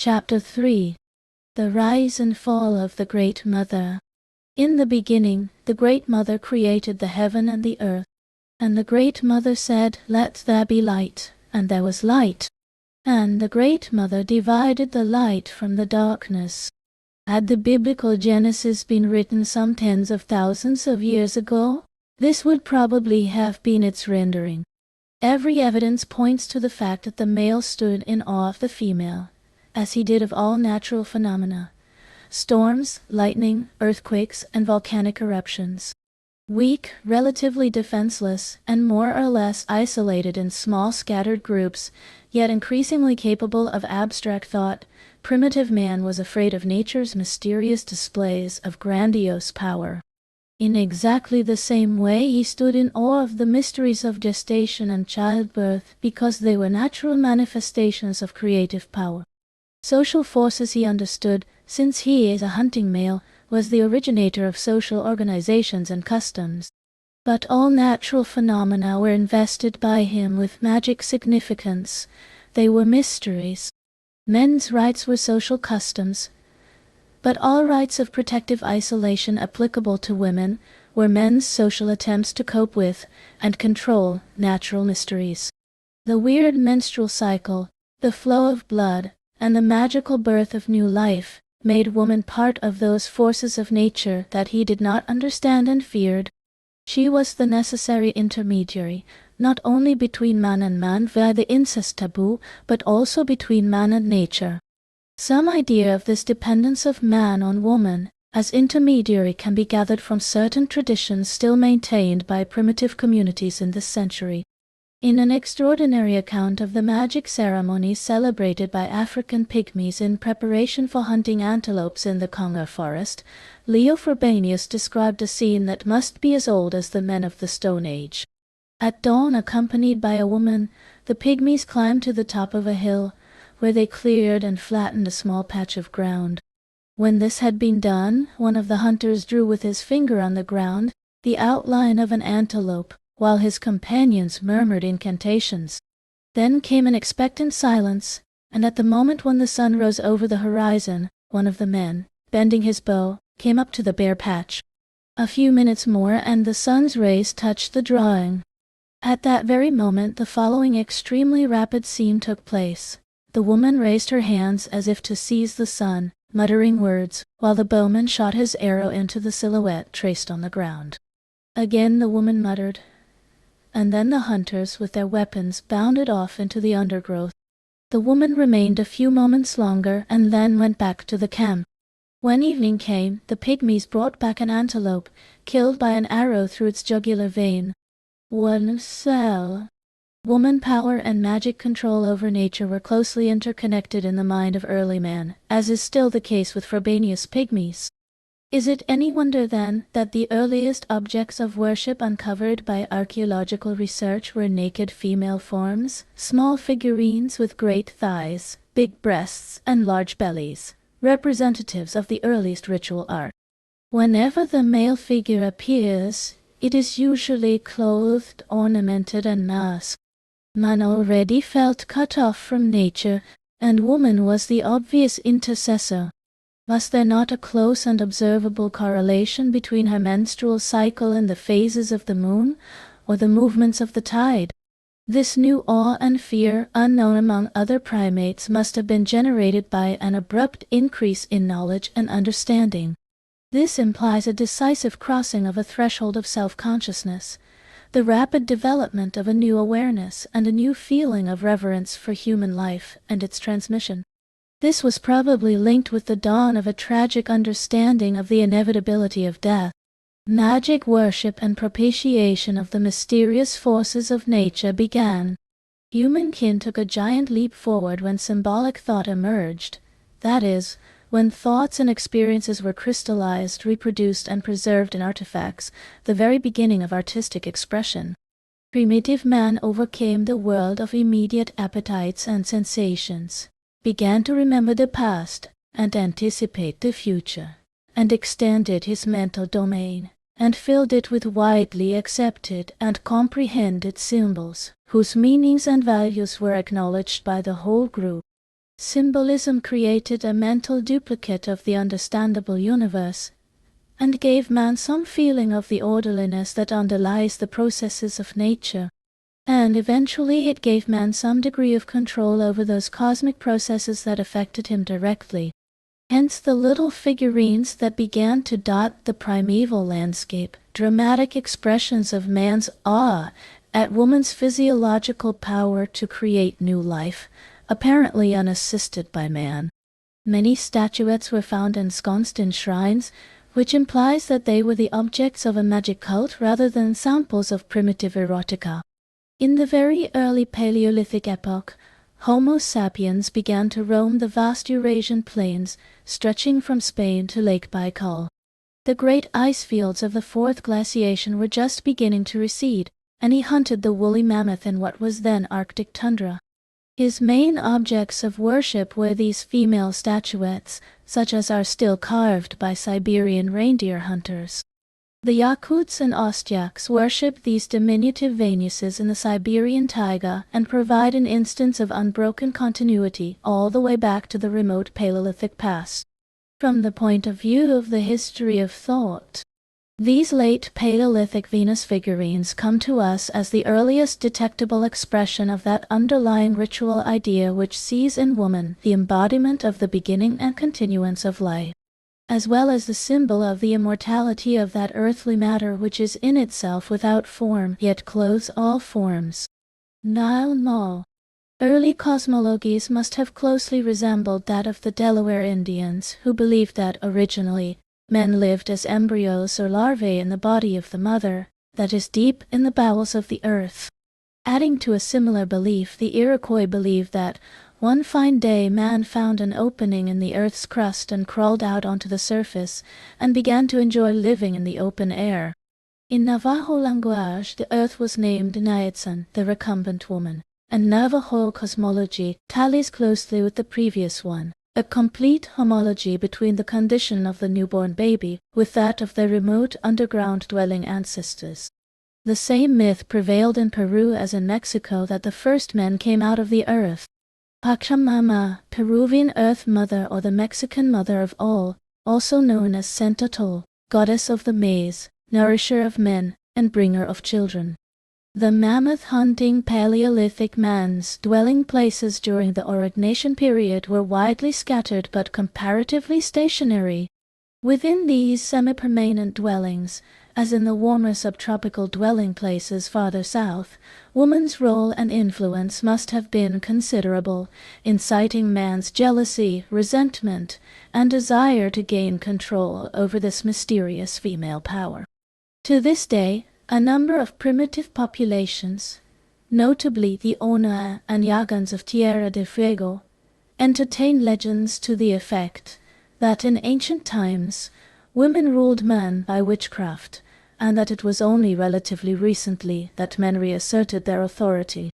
Chapter 3. The Rise and Fall of the Great Mother. In the beginning, the Great Mother created the heaven and the earth. And the Great Mother said, "Let there be light," and there was light. And the Great Mother divided the light from the darkness. Had the biblical Genesis been written some tens of thousands of years ago, this would probably have been its rendering. Every evidence points to the fact that the male stood in awe of the female, as he did of all natural phenomena: storms, lightning, earthquakes, and volcanic eruptions. Weak, relatively defenseless, and more or less isolated in small scattered groups, yet increasingly capable of abstract thought, primitive man was afraid of nature's mysterious displays of grandiose power. In exactly the same way, he stood in awe of the mysteries of gestation and childbirth, because they were natural manifestations of creative power. Social forces he understood, since he, as a hunting male, was the originator of social organizations and customs. But all natural phenomena were invested by him with magic significance. They were mysteries. Men's rights were social customs, but all rights of protective isolation applicable to women were men's social attempts to cope with and control natural mysteries. The weird menstrual cycle, the flow of blood, and the magical birth of new life made woman part of those forces of nature that he did not understand and feared. She was the necessary intermediary, not only between man and man via the incest taboo, but also between man and nature. Some idea of this dependence of man on woman as intermediary can be gathered from certain traditions still maintained by primitive communities in this century. In an extraordinary account of the magic ceremonies celebrated by African pygmies in preparation for hunting antelopes in the Congo forest, Leo Frobenius described a scene that must be as old as the men of the Stone Age. At dawn, accompanied by a woman, the pygmies climbed to the top of a hill, where they cleared and flattened a small patch of ground. When this had been done, one of the hunters drew with his finger on the ground the outline of an antelope, while his companions murmured incantations. Then came an expectant silence, and at the moment when the sun rose over the horizon, one of the men, bending his bow, came up to the bare patch. A few minutes more, and the sun's rays touched the drawing. At that very moment the following extremely rapid scene took place. The woman raised her hands as if to seize the sun, muttering words, while the bowman shot his arrow into the silhouette traced on the ground. Again the woman muttered, and then the hunters, with their weapons, bounded off into the undergrowth. The woman remained a few moments longer, and then went back to the camp. When evening came, the pygmies brought back an antelope, killed by an arrow through its jugular vein. One cell. Woman power and magic control over nature were closely interconnected in the mind of early man, as is still the case with Frobenius' pygmies. Is it any wonder, then, that the earliest objects of worship uncovered by archaeological research were naked female forms, small figurines with great thighs, big breasts, and large bellies, representatives of the earliest ritual art? Whenever the male figure appears, it is usually clothed, ornamented, and masked. Man already felt cut off from nature, and woman was the obvious intercessor. Was there not a close and observable correlation between her menstrual cycle and the phases of the moon, or the movements of the tide? This new awe and fear, unknown among other primates, must have been generated by an abrupt increase in knowledge and understanding. This implies a decisive crossing of a threshold of self-consciousness, the rapid development of a new awareness and a new feeling of reverence for human life and its transmission. This was probably linked with the dawn of a tragic understanding of the inevitability of death. Magic worship and propitiation of the mysterious forces of nature began. Humankind took a giant leap forward when symbolic thought emerged, that is, when thoughts and experiences were crystallized, reproduced, and preserved in artifacts, the very beginning of artistic expression. Primitive man overcame the world of immediate appetites and sensations, began to remember the past and anticipate the future, and extended his mental domain, and filled it with widely accepted and comprehended symbols, whose meanings and values were acknowledged by the whole group. Symbolism created a mental duplicate of the understandable universe, and gave man some feeling of the orderliness that underlies the processes of nature, and eventually it gave man some degree of control over those cosmic processes that affected him directly. Hence the little figurines that began to dot the primeval landscape, dramatic expressions of man's awe at woman's physiological power to create new life, apparently unassisted by man. Many statuettes were found ensconced in shrines, which implies that they were the objects of a magic cult rather than samples of primitive erotica. In the very early Paleolithic epoch, Homo sapiens began to roam the vast Eurasian plains, stretching from Spain to Lake Baikal. The great ice fields of the fourth glaciation were just beginning to recede, and he hunted the woolly mammoth in what was then Arctic tundra. His main objects of worship were these female statuettes, such as are still carved by Siberian reindeer hunters. The Yakuts and Ostyaks worship these diminutive Venuses in the Siberian taiga and provide an instance of unbroken continuity all the way back to the remote Paleolithic past. From the point of view of the history of thought, these late Paleolithic Venus figurines come to us as the earliest detectable expression of that underlying ritual idea which sees in woman the embodiment of the beginning and continuance of life, as well as the symbol of the immortality of that earthly matter which is in itself without form, yet clothes all forms. No. Early cosmologies must have closely resembled that of the Delaware Indians, who believed that, originally, men lived as embryos or larvae in the body of the mother, that is deep in the bowels of the earth. Adding to a similar belief, the Iroquois believed that, one fine day, man found an opening in the earth's crust and crawled out onto the surface, and began to enjoy living in the open air. In Navajo language, the earth was named Naitzan, the recumbent woman, and Navajo cosmology tallies closely with the previous one, a complete homology between the condition of the newborn baby with that of their remote underground dwelling ancestors. The same myth prevailed in Peru as in Mexico, that the first men came out of the earth. Pachamama, Peruvian Earth Mother or the Mexican Mother of all, also known as Sentatol, goddess of the maize, nourisher of men, and bringer of children. The mammoth-hunting Paleolithic man's dwelling places during the Aurignacian period were widely scattered but comparatively stationary. Within these semi-permanent dwellings, as in the warmer subtropical dwelling places farther south, woman's role and influence must have been considerable, inciting man's jealousy, resentment, and desire to gain control over this mysterious female power. To this day, a number of primitive populations, notably the Ona and Yagans of Tierra del Fuego, entertain legends to the effect that in ancient times women ruled man by witchcraft, and that it was only relatively recently that men reasserted their authority.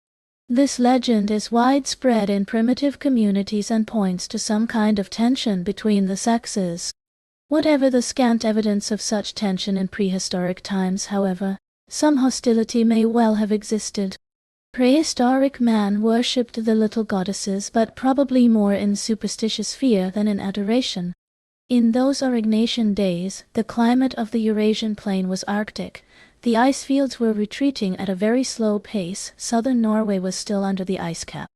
This legend is widespread in primitive communities and points to some kind of tension between the sexes. Whatever the scant evidence of such tension in prehistoric times, however, some hostility may well have existed. Prehistoric man worshipped the little goddesses, but probably more in superstitious fear than in adoration. In those Aurignacian days, the climate of the Eurasian plain was Arctic. The ice fields were retreating at a very slow pace. Southern Norway was still under the ice cap.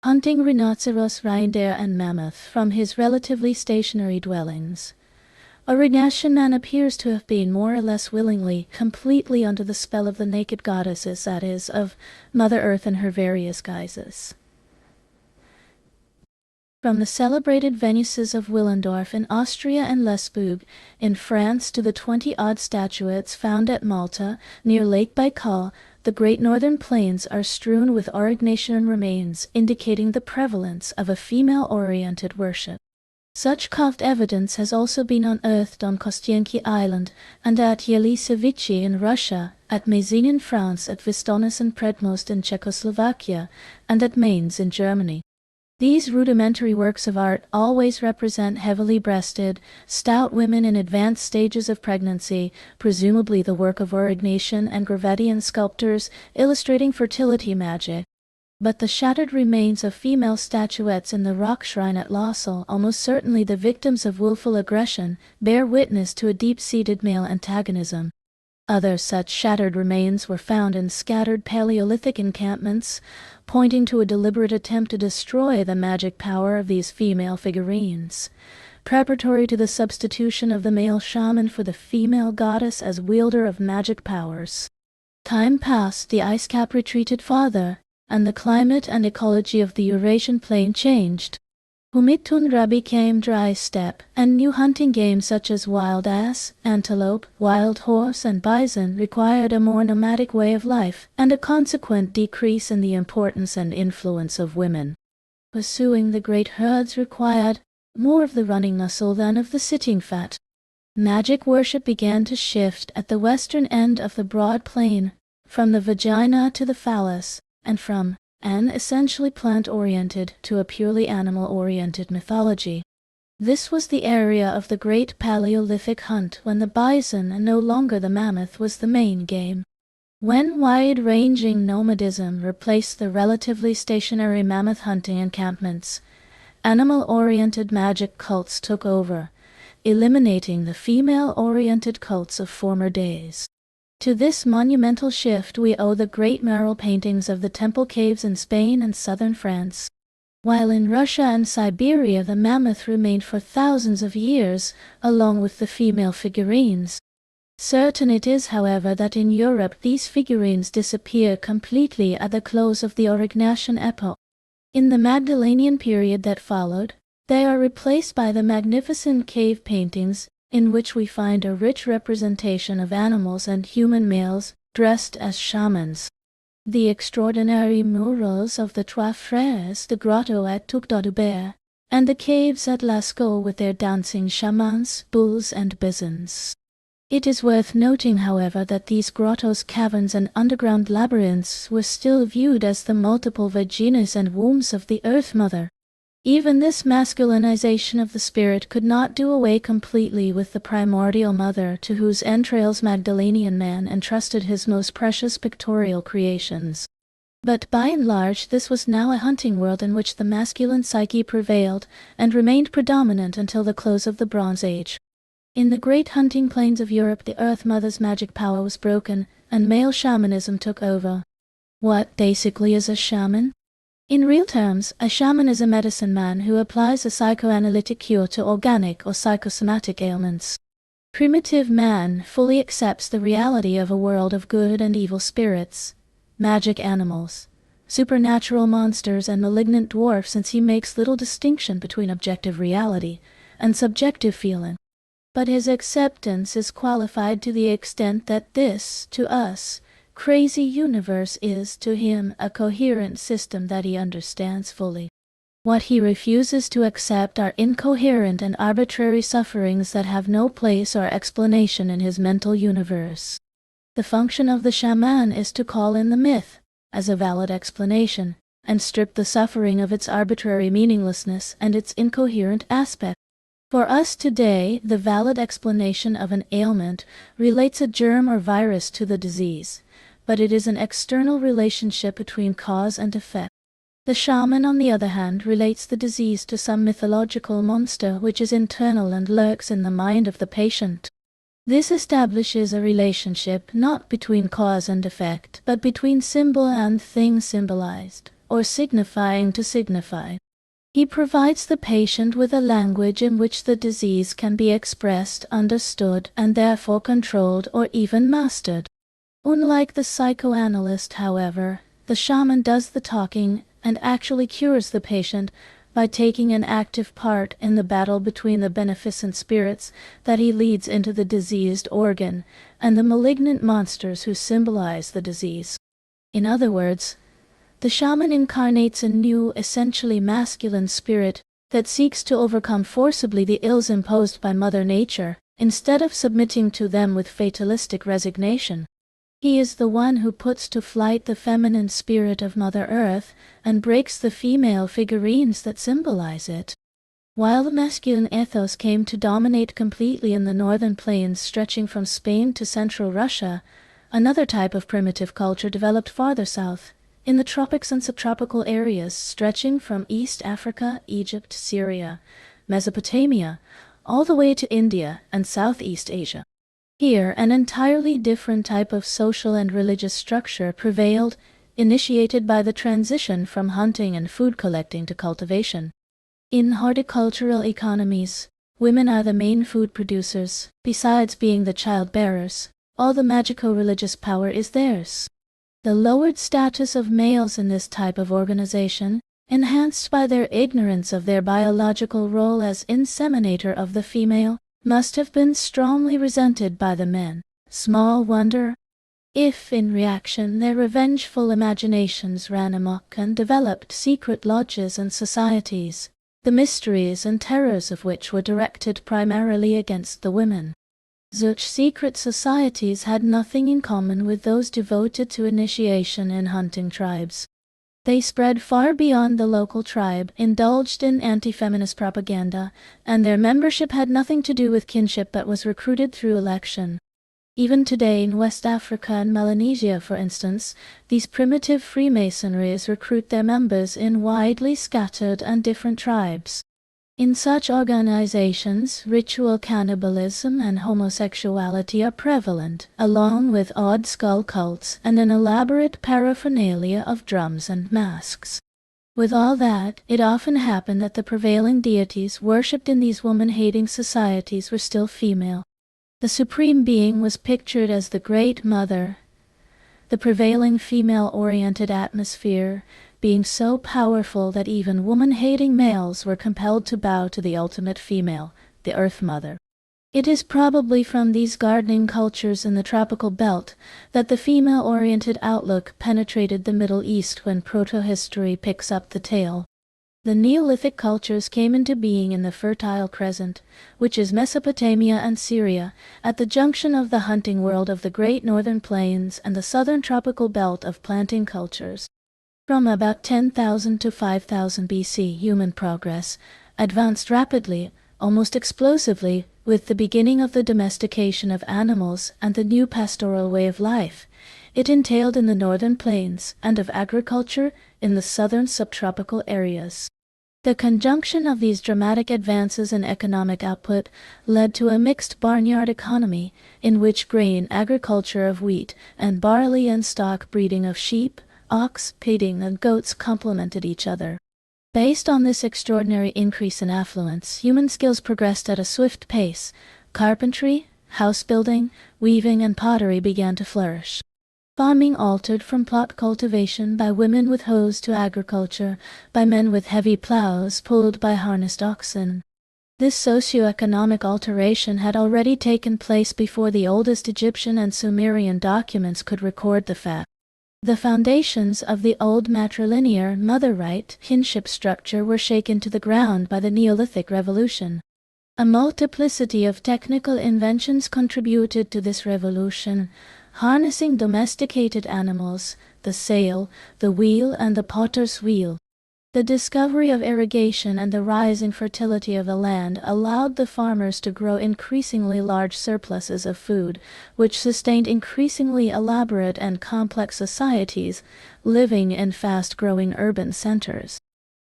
Hunting rhinoceros, reindeer, and mammoth from his relatively stationary dwellings, Aurignacian man appears to have been more or less willingly, completely under the spell of the naked goddesses, that is, of Mother Earth in her various guises. From the celebrated Venuses of Willendorf in Austria and Lesbourg in France to the 20-odd statuettes found at Malta near Lake Baikal, the great northern plains are strewn with Aurignacian remains, indicating the prevalence of a female-oriented worship. Such carved evidence has also been unearthed on Kostienki Island and at Yelisevichi in Russia, at Mézin in France, at Vistonis and Predmost in Czechoslovakia, and at Mainz in Germany. These rudimentary works of art always represent heavily breasted, stout women in advanced stages of pregnancy, presumably the work of Aurignacian and Gravettian sculptors, illustrating fertility magic. But the shattered remains of female statuettes in the rock shrine at Lhasal, almost certainly the victims of willful aggression, bear witness to a deep-seated male antagonism. Other such shattered remains were found in scattered Paleolithic encampments, pointing to a deliberate attempt to destroy the magic power of these female figurines, preparatory to the substitution of the male shaman for the female goddess as wielder of magic powers. Time passed, the ice cap retreated farther, and the climate and ecology of the Eurasian plain changed. Humid tundra became dry steppe, and new hunting game such as wild ass, antelope, wild horse, and bison required a more nomadic way of life, and a consequent decrease in the importance and influence of women. Pursuing the great herds required more of the running muscle than of the sitting fat. Magic worship began to shift at the western end of the broad plain, from the vagina to the phallus, and from an essentially plant-oriented to a purely animal-oriented mythology. This was the area of the great Paleolithic hunt when the bison and no longer the mammoth was the main game. When wide-ranging nomadism replaced the relatively stationary mammoth hunting encampments, animal-oriented magic cults took over, eliminating the female-oriented cults of former days. To this monumental shift we owe the great mural paintings of the temple caves in Spain and southern France. While in Russia and Siberia the mammoth remained for thousands of years, along with the female figurines. Certain it is, however, that in Europe these figurines disappear completely at the close of the Aurignacian epoch. In the Magdalenian period that followed, they are replaced by the magnificent cave paintings, in which we find a rich representation of animals and human males dressed as shamans. The extraordinary murals of the Trois Frères, the grotto at Touc-d'Audubert, and the caves at Lascaux with their dancing shamans, bulls, and bisons. It is worth noting, however, that these grottos, caverns, and underground labyrinths were still viewed as the multiple vaginas and wombs of the Earth Mother. Even this masculinization of the spirit could not do away completely with the primordial mother to whose entrails Magdalenian man entrusted his most precious pictorial creations. But by and large this was now a hunting world in which the masculine psyche prevailed and remained predominant until the close of the Bronze Age. In the great hunting plains of Europe the Earth Mother's magic power was broken, and male shamanism took over. What basically is a shaman? In real terms, a shaman is a medicine man who applies a psychoanalytic cure to organic or psychosomatic ailments. Primitive man fully accepts the reality of a world of good and evil spirits, magic animals, supernatural monsters, and malignant dwarfs, since he makes little distinction between objective reality and subjective feeling. But his acceptance is qualified to the extent that this, to us, crazy universe is to him a coherent system that he understands fully. What he refuses to accept are incoherent and arbitrary sufferings that have no place or explanation in his mental universe. The function of the shaman is to call in the myth as a valid explanation, and strip the suffering of its arbitrary meaninglessness and its incoherent aspect. For us today, the valid explanation of an ailment relates a germ or virus to the disease, but it is an external relationship between cause and effect. The shaman, on the other hand, relates the disease to some mythological monster which is internal and lurks in the mind of the patient. This establishes a relationship not between cause and effect, but between symbol and thing symbolized, or signifying to signify. He provides the patient with a language in which the disease can be expressed, understood, and therefore controlled or even mastered. Unlike the psychoanalyst, however, the shaman does the talking and actually cures the patient by taking an active part in the battle between the beneficent spirits that he leads into the diseased organ and the malignant monsters who symbolize the disease. In other words, the shaman incarnates a new, essentially masculine spirit that seeks to overcome forcibly the ills imposed by Mother Nature, instead of submitting to them with fatalistic resignation. He is the one who puts to flight the feminine spirit of Mother Earth and breaks the female figurines that symbolize it. While the masculine ethos came to dominate completely in the northern plains stretching from Spain to central Russia, another type of primitive culture developed farther south, in the tropics and subtropical areas stretching from East Africa, Egypt, Syria, Mesopotamia, all the way to India and Southeast Asia. Here, an entirely different type of social and religious structure prevailed, initiated by the transition from hunting and food collecting to cultivation. In horticultural economies, women are the main food producers. Besides being the child-bearers, all the magico-religious power is theirs. The lowered status of males in this type of organization, enhanced by their ignorance of their biological role as inseminator of the female, must have been strongly resented by the men. Small wonder if, in reaction, their revengeful imaginations ran amok and developed secret lodges and societies, the mysteries and terrors of which were directed primarily against the women. Such secret societies had nothing in common with those devoted to initiation in hunting tribes. They spread far beyond the local tribe, indulged in anti-feminist propaganda, and their membership had nothing to do with kinship but was recruited through election. Even today in West Africa and Melanesia, for instance, these primitive Freemasonries recruit their members in widely scattered and different tribes. In such organizations, ritual cannibalism and homosexuality are prevalent, along with odd skull cults and an elaborate paraphernalia of drums and masks. With all that, it often happened that the prevailing deities worshipped in these woman-hating societies were still female. The Supreme Being was pictured as the Great Mother, the prevailing female-oriented atmosphere being so powerful that even woman-hating males were compelled to bow to the ultimate female, the Earth Mother. It is probably from these gardening cultures in the tropical belt that the female-oriented outlook penetrated the Middle East when proto-history picks up the tale. The Neolithic cultures came into being in the Fertile Crescent, which is Mesopotamia and Syria, at the junction of the hunting world of the Great Northern Plains and the southern tropical belt of planting cultures. From about 10,000 to 5,000 BC, human progress advanced rapidly, almost explosively, with the beginning of the domestication of animals and the new pastoral way of life it entailed in the northern plains, and of agriculture in the southern subtropical areas. The conjunction of these dramatic advances in economic output led to a mixed barnyard economy, in which grain agriculture of wheat and barley and stock breeding of sheep, ox, pigeon, and goats complemented each other. Based on this extraordinary increase in affluence, human skills progressed at a swift pace. Carpentry, house building, weaving, and pottery began to flourish. Farming altered from plot cultivation by women with hoes to agriculture by men with heavy plows pulled by harnessed oxen. This socio-economic alteration had already taken place before the oldest Egyptian and Sumerian documents could record the fact. The foundations of the old matrilinear mother-right kinship structure were shaken to the ground by the Neolithic Revolution. A multiplicity of technical inventions contributed to this revolution, harnessing domesticated animals, the sail, the wheel, and the potter's wheel. The discovery of irrigation and the rising fertility of the land allowed the farmers to grow increasingly large surpluses of food, which sustained increasingly elaborate and complex societies living in fast-growing urban centers.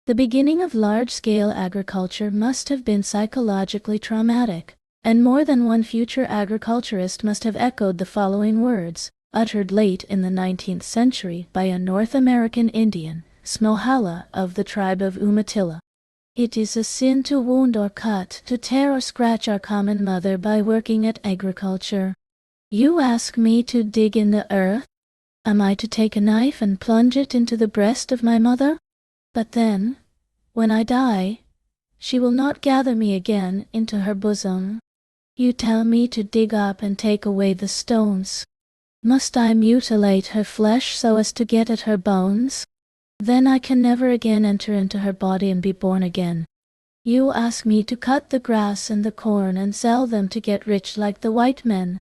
The beginning of large-scale agriculture must have been psychologically traumatic, and more than one future agriculturist must have echoed the following words, uttered late in the 19th century by a North American Indian, Smohala of the tribe of Umatilla. "It is a sin to wound or cut, to tear or scratch our common mother by working at agriculture. You ask me to dig in the earth? Am I to take a knife and plunge it into the breast of my mother? But then, when I die, she will not gather me again into her bosom. You tell me to dig up and take away the stones. Must I mutilate her flesh so as to get at her bones? Then I can never again enter into her body and be born again. You ask me to cut the grass and the corn and sell them to get rich like the white men.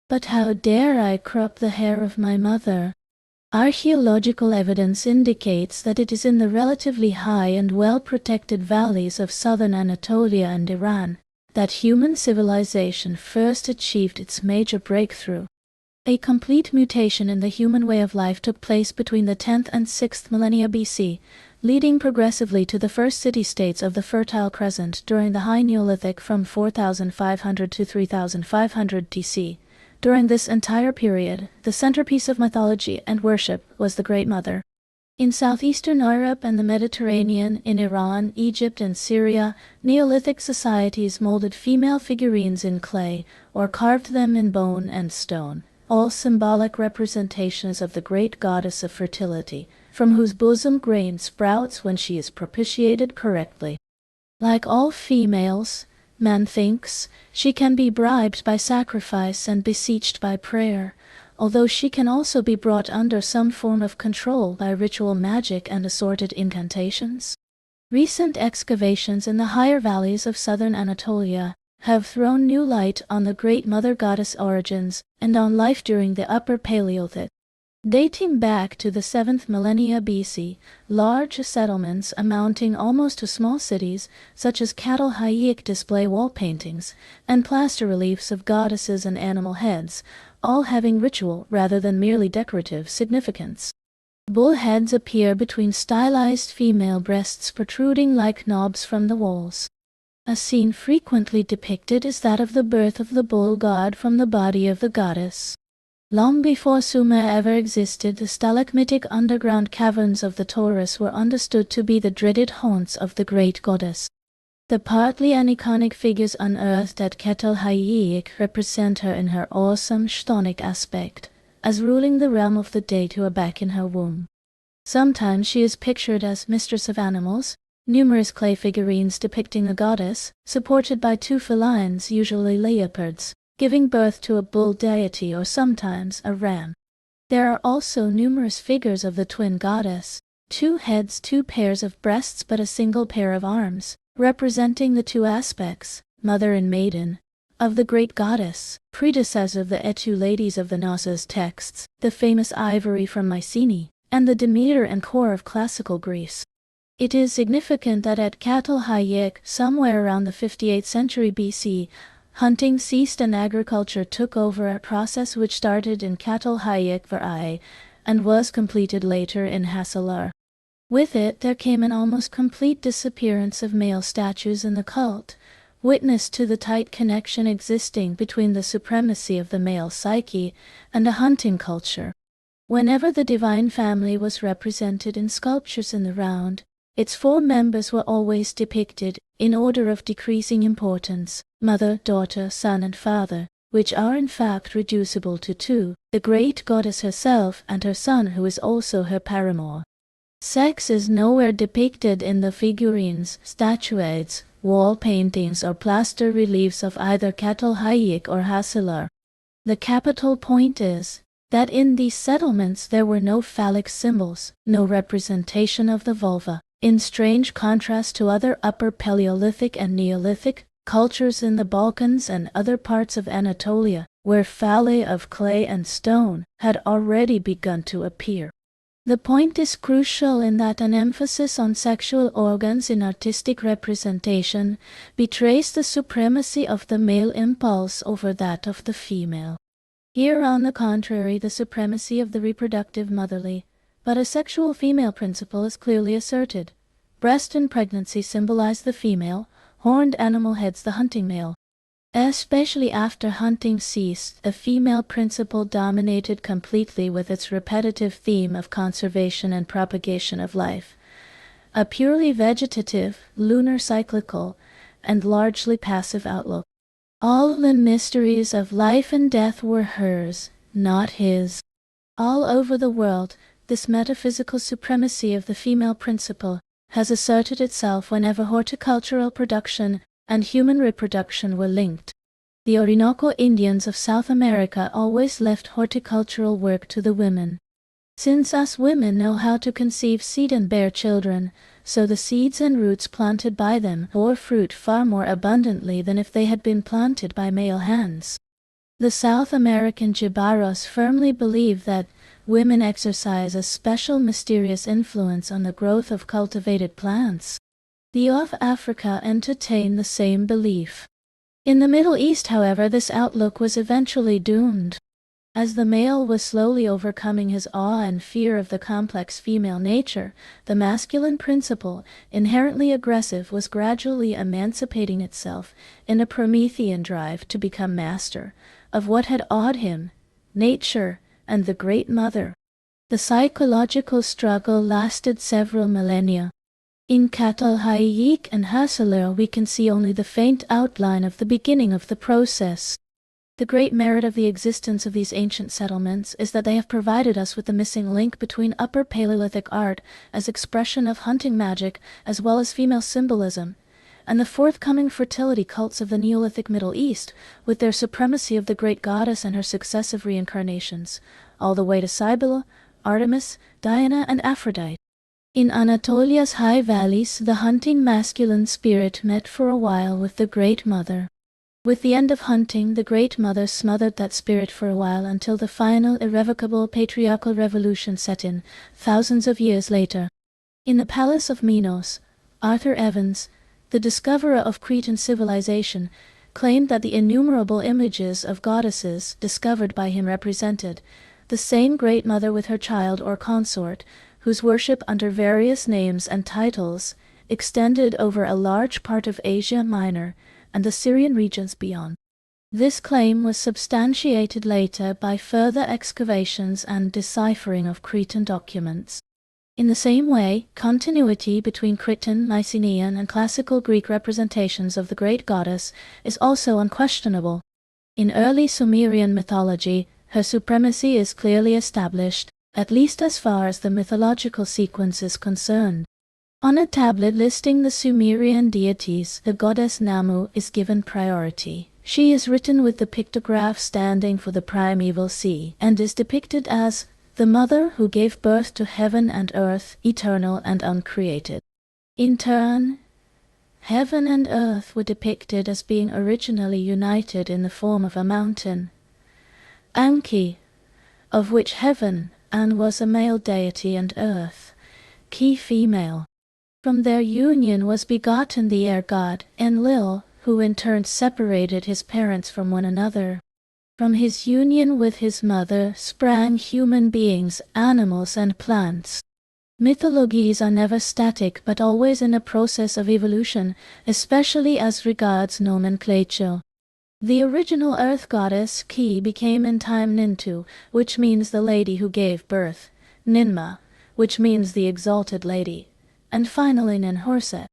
But how dare I crop the hair of my mother? Archaeological evidence indicates that it is in the relatively high and well-protected valleys of southern Anatolia and Iran that human civilization first achieved its major breakthrough. A complete mutation in the human way of life took place between the 10th and 6th millennia BC, leading progressively to the first city-states of the Fertile Crescent during the High Neolithic from 4500 to 3500 TC. During this entire period, the centerpiece of mythology and worship was the Great Mother. In southeastern Europe and the Mediterranean, in Iran, Egypt, and Syria, Neolithic societies molded female figurines in clay or carved them in bone and stone, all symbolic representations of the great goddess of fertility, from whose bosom grain sprouts when she is propitiated correctly. Like all females, man thinks, she can be bribed by sacrifice and beseeched by prayer, although she can also be brought under some form of control by ritual magic and assorted incantations. Recent excavations in the higher valleys of southern Anatolia have thrown new light on the Great Mother Goddess origins and on life during the Upper Paleolithic. Dating back to the 7th millennia BC, large settlements amounting almost to small cities, such as Cattle Hayik, display wall paintings and plaster reliefs of goddesses and animal heads, all having ritual rather than merely decorative significance. Bull heads appear between stylized female breasts protruding like knobs from the walls. A scene frequently depicted is that of the birth of the bull god from the body of the goddess. Long before Sumer ever existed, the stalagmitic underground caverns of the Taurus were understood to be the dreaded haunts of the great goddess. The partly aniconic figures unearthed at Kettle Hayik represent her in her awesome chthonic aspect, as ruling the realm of the Datu back in her womb. Sometimes she is pictured as mistress of animals, numerous clay figurines depicting the goddess, supported by two felines, usually leopards, giving birth to a bull deity or sometimes a ram. There are also numerous figures of the twin goddess, 2 heads, 2 pairs of breasts but a single pair of arms, representing the 2 aspects, mother and maiden, of the great goddess, predecessor of the Etu ladies of the Knossos texts, the famous ivory from Mycenae, and the Demeter and Kore of classical Greece. It is significant that at Cattle Hayik, somewhere around the 58th century BC, hunting ceased and agriculture took over, a process which started in Cattle Hayik Varai and was completed later in Hassalar. With it there came an almost complete disappearance of male statues in the cult, witness to the tight connection existing between the supremacy of the male psyche and a hunting culture. Whenever the divine family was represented in sculptures in the round, its 4 members were always depicted, in order of decreasing importance, mother, daughter, son and father, which are in fact reducible to 2, the great goddess herself and her son who is also her paramour. Sex is nowhere depicted in the figurines, statuettes, wall paintings or plaster reliefs of either Cattle Hayik or Hassalar. The capital point is that in these settlements there were no phallic symbols, no representation of the vulva, in strange contrast to other Upper Paleolithic and Neolithic cultures in the Balkans and other parts of Anatolia, where phalli of clay and stone had already begun to appear. The point is crucial in that an emphasis on sexual organs in artistic representation betrays the supremacy of the male impulse over that of the female. Here, on the contrary, the supremacy of the reproductive motherly, but a sexual female principle is clearly asserted. Breast and pregnancy symbolize the female, horned animal heads the hunting male. Especially after hunting ceased, the female principle dominated completely with its repetitive theme of conservation and propagation of life. A purely vegetative, lunar cyclical, and largely passive outlook. All the mysteries of life and death were hers, not his. All over the world, this metaphysical supremacy of the female principle has asserted itself whenever horticultural production and human reproduction were linked. The Orinoco Indians of South America always left horticultural work to the women. Since us women know how to conceive seed and bear children, so the seeds and roots planted by them bore fruit far more abundantly than if they had been planted by male hands. The South American Jibaros firmly believe that women exercise a special mysterious influence on the growth of cultivated plants. The of Africa entertain the same belief. In the Middle East, however, this outlook was eventually doomed. As the male was slowly overcoming his awe and fear of the complex female nature, the masculine principle, inherently aggressive, was gradually emancipating itself in a Promethean drive to become master of what had awed him, nature and the Great Mother. The psychological struggle lasted several millennia. In Catalhayik and Hassler we can see only the faint outline of the beginning of the process. The great merit of the existence of these ancient settlements is that they have provided us with the missing link between Upper Paleolithic art as expression of hunting magic as well as female symbolism, and the forthcoming fertility cults of the Neolithic Middle East with their supremacy of the great goddess and her successive reincarnations, all the way to Cybele, Artemis, Diana, and Aphrodite. In Anatolia's high valleys, the hunting masculine spirit met for a while with the Great Mother. With the end of hunting, the Great Mother smothered that spirit for a while until the final irrevocable patriarchal revolution set in, thousands of years later. In the palace of Minos, Arthur Evans, the discoverer of Cretan civilization, claimed that the innumerable images of goddesses discovered by him represented the same Great Mother with her child or consort, whose worship under various names and titles extended over a large part of Asia Minor and the Syrian regions beyond. This claim was substantiated later by further excavations and deciphering of Cretan documents. In the same way, continuity between Cretan, Mycenaean, and classical Greek representations of the great goddess is also unquestionable. In early Sumerian mythology, her supremacy is clearly established, at least as far as the mythological sequence is concerned. On a tablet listing the Sumerian deities, the goddess Namu is given priority. She is written with the pictograph standing for the primeval sea, and is depicted as the mother who gave birth to heaven and earth, eternal and uncreated. In turn, heaven and earth were depicted as being originally united in the form of a mountain, Anki, of which heaven, An, was a male deity, and earth, Ki, female. From their union was begotten the air god, Enlil, who in turn separated his parents from one another. From his union with his mother sprang human beings, animals, and plants. Mythologies are never static but always in a process of evolution, especially as regards nomenclature. The original earth goddess Ki became in time Nintu, which means the lady who gave birth, Ninma, which means the exalted lady, and finally Ninhursag.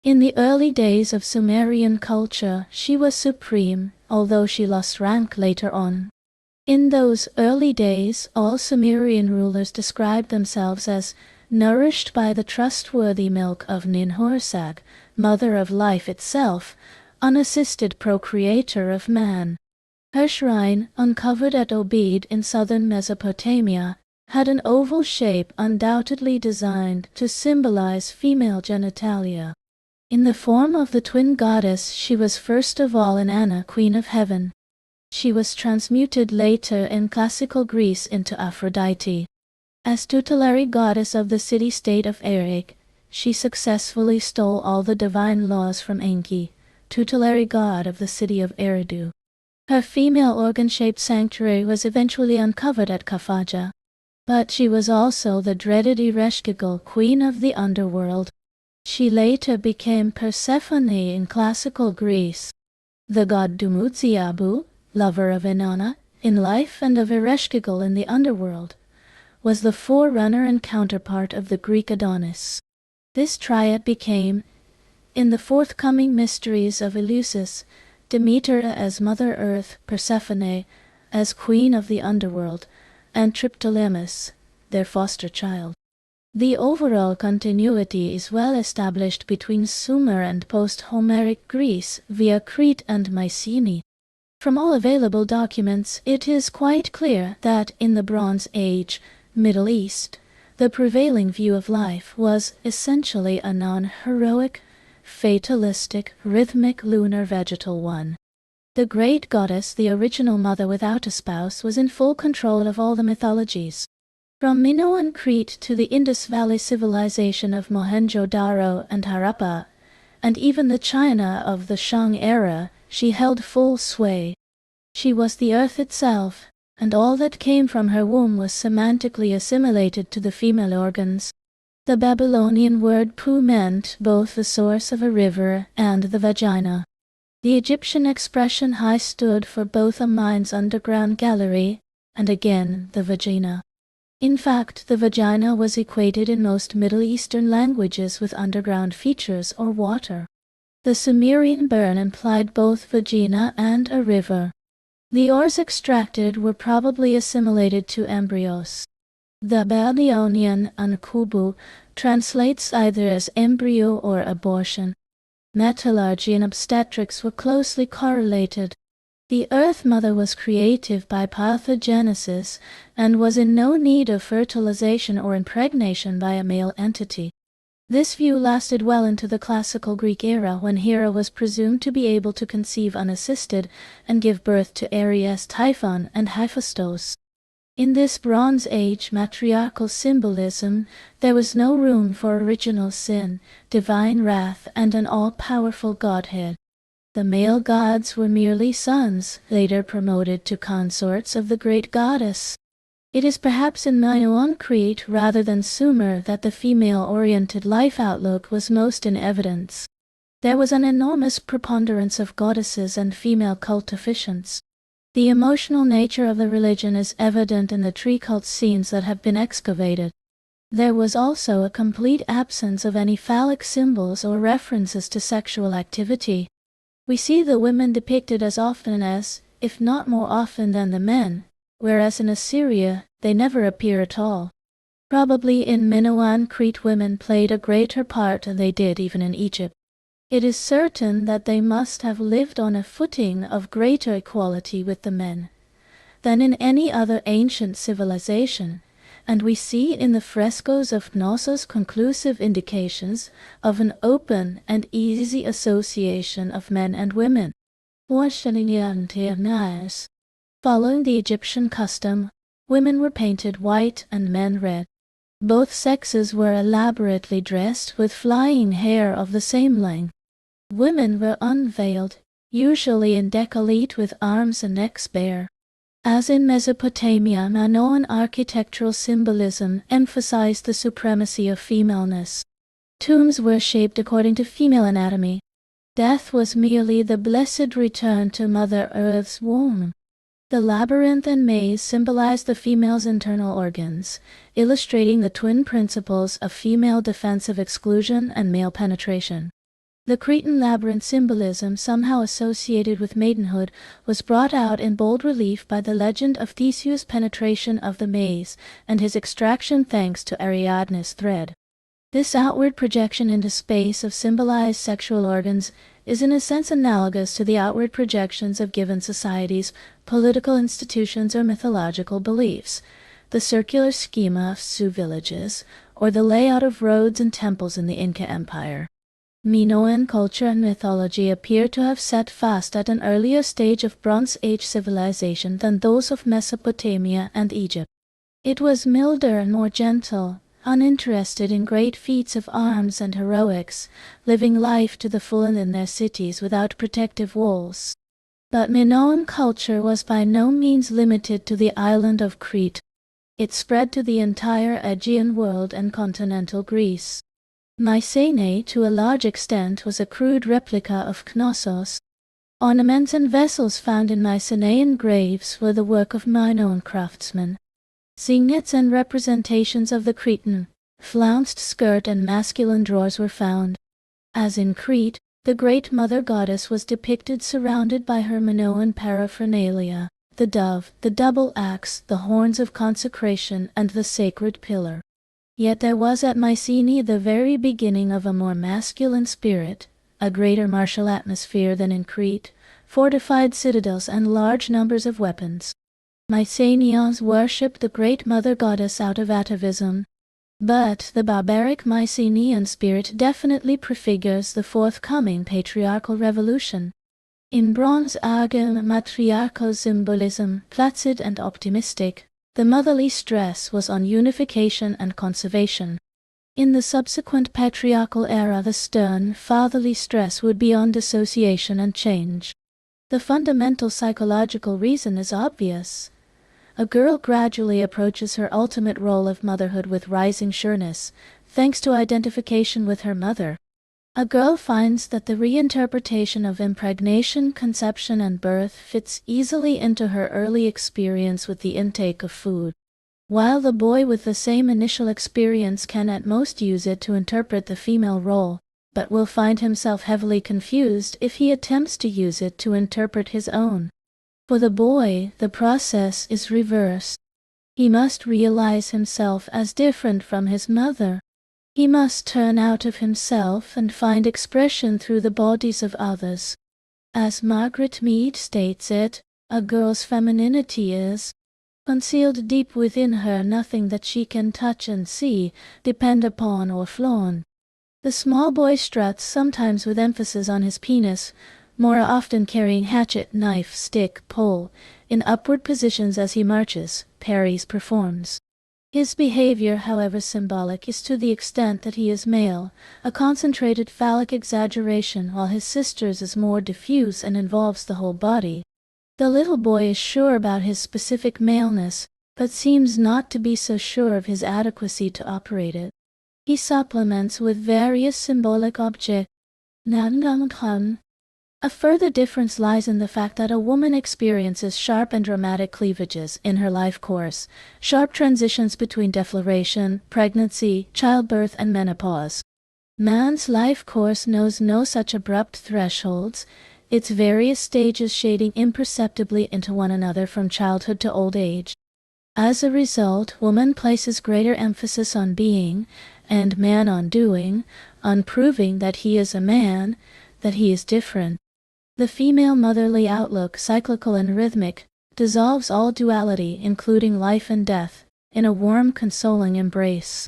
In the early days of Sumerian culture, she was supreme, although she lost rank later on. In those early days, all Sumerian rulers described themselves as nourished by the trustworthy milk of Ninhursag, mother of life itself, unassisted procreator of man. Her shrine, uncovered at Obed in southern Mesopotamia, had an oval shape undoubtedly designed to symbolize female genitalia. In the form of the twin goddess, she was first of all an Anna, queen of heaven. She was transmuted later in classical Greece into Aphrodite. As tutelary goddess of the city-state of Erech, she successfully stole all the divine laws from Enki, tutelary god of the city of Eridu. Her female organ-shaped sanctuary was eventually uncovered at Kafaja, but she was also the dreaded Ereshkigal, queen of the underworld. She later became Persephone in classical Greece. The god Dumuziabu, lover of Inanna in life and of Ereshkigal in the underworld, was the forerunner and counterpart of the Greek Adonis. This triad became, in the forthcoming mysteries of Eleusis, Demeter as Mother Earth, Persephone as Queen of the Underworld, and Triptolemus, their foster child. The overall continuity is well established between Sumer and post-Homeric Greece via Crete and Mycenae. From all available documents, it is quite clear that in the Bronze Age, Middle East, the prevailing view of life was essentially a non-heroic, fatalistic, rhythmic, lunar vegetal one. The great goddess, the original mother without a spouse, was in full control of all the mythologies. From Minoan Crete to the Indus Valley civilization of Mohenjo-Daro and Harappa, and even the China of the Shang era, she held full sway. She was the earth itself, and all that came from her womb was semantically assimilated to the female organs. The Babylonian word pu meant both the source of a river and the vagina. The Egyptian expression hai stood for both a mind's underground gallery and again the vagina. In fact, the vagina was equated in most Middle Eastern languages with underground features or water. The Sumerian burn implied both vagina and a river. The ores extracted were probably assimilated to embryos. The Babylonian ankubu translates either as embryo or abortion. Metallurgy and obstetrics were closely correlated. The Earth Mother was creative by parthenogenesis and was in no need of fertilization or impregnation by a male entity. This view lasted well into the classical Greek era, when Hera was presumed to be able to conceive unassisted and give birth to Ares, Typhon, and Hephaestus. In this Bronze Age matriarchal symbolism, there was no room for original sin, divine wrath, and an all-powerful godhead. The male gods were merely sons, later promoted to consorts of the great goddess. It is perhaps in Minoan Crete rather than Sumer that the female-oriented life outlook was most in evidence. There was an enormous preponderance of goddesses and female cult officiants. The emotional nature of the religion is evident in the tree cult scenes that have been excavated. There was also a complete absence of any phallic symbols or references to sexual activity. We see the women depicted as often as, if not more often than the men, whereas in Assyria they never appear at all. Probably in Minoan Crete women played a greater part than they did even in Egypt. It is certain that they must have lived on a footing of greater equality with the men than in any other ancient civilization, and we see in the frescoes of Knossos conclusive indications of an open and easy association of men and women. Following the Egyptian custom, women were painted white and men red. Both sexes were elaborately dressed with flying hair of the same length. Women were unveiled, usually in décolleté with arms and necks bare. As in Mesopotamia, Minoan architectural symbolism emphasized the supremacy of femaleness. Tombs were shaped according to female anatomy. Death was merely the blessed return to Mother Earth's womb. The labyrinth and maze symbolized the female's internal organs, illustrating the twin principles of female defensive exclusion and male penetration. The Cretan labyrinth symbolism, somehow associated with maidenhood, was brought out in bold relief by the legend of Theseus' penetration of the maze and his extraction thanks to Ariadne's thread. This outward projection into space of symbolized sexual organs is in a sense analogous to the outward projections of given societies, political institutions, or mythological beliefs, the circular schema of Sioux villages, or the layout of roads and temples in the Inca Empire. Minoan culture and mythology appear to have set fast at an earlier stage of Bronze Age civilization than those of Mesopotamia and Egypt. It was milder and more gentle, uninterested in great feats of arms and heroics, living life to the full in their cities without protective walls. But Minoan culture was by no means limited to the island of Crete. It spread to the entire Aegean world and continental Greece. Mycenae, to a large extent, was a crude replica of Knossos. Ornaments and vessels found in Mycenaean graves were the work of Minoan craftsmen. Signets and representations of the Cretan, flounced skirt and masculine drawers were found. As in Crete, the great mother goddess was depicted surrounded by her Minoan paraphernalia, the dove, the double axe, the horns of consecration, and the sacred pillar. Yet there was at Mycenae the very beginning of a more masculine spirit, a greater martial atmosphere than in Crete, fortified citadels and large numbers of weapons. Mycenaeans worshipped the great mother goddess out of atavism, but the barbaric Mycenaean spirit definitely prefigures the forthcoming patriarchal revolution. In Bronze Age matriarchal symbolism, placid and optimistic, the motherly stress was on unification and conservation. In the subsequent patriarchal era, the stern, fatherly stress would be on dissociation and change. The fundamental psychological reason is obvious. a girl gradually approaches her ultimate role of motherhood with rising sureness, thanks to identification with her mother. A girl finds that the reinterpretation of impregnation, conception, and birth fits easily into her early experience with the intake of food, while the boy with the same initial experience can at most use it to interpret the female role, but will find himself heavily confused if he attempts to use it to interpret his own. For the boy, the process is reversed. He must realize himself as different from his mother. He must turn out of himself and find expression through the bodies of others. As Margaret Mead states it, a girl's femininity is concealed deep within her, nothing that she can touch and see, depend upon, or flaunt. The small boy struts, sometimes with emphasis on his penis, more often carrying hatchet, knife, stick, pole, in upward positions as he marches, parries, performs. His behavior, however symbolic, is to the extent that he is male, a concentrated phallic exaggeration, while his sister's is more diffuse and involves the whole body. The little boy is sure about his specific maleness, but seems not to be so sure of his adequacy to operate it. He supplements with various symbolic objects. A further difference lies in the fact that a woman experiences sharp and dramatic cleavages in her life course, sharp transitions between defloration, pregnancy, childbirth, and menopause. Man's life course knows no such abrupt thresholds, its various stages shading imperceptibly into one another from childhood to old age. As a result, woman places greater emphasis on being, and man on doing, on proving that he is a man, that he is different. The female motherly outlook, cyclical and rhythmic, dissolves all duality, including life and death, in a warm, consoling embrace.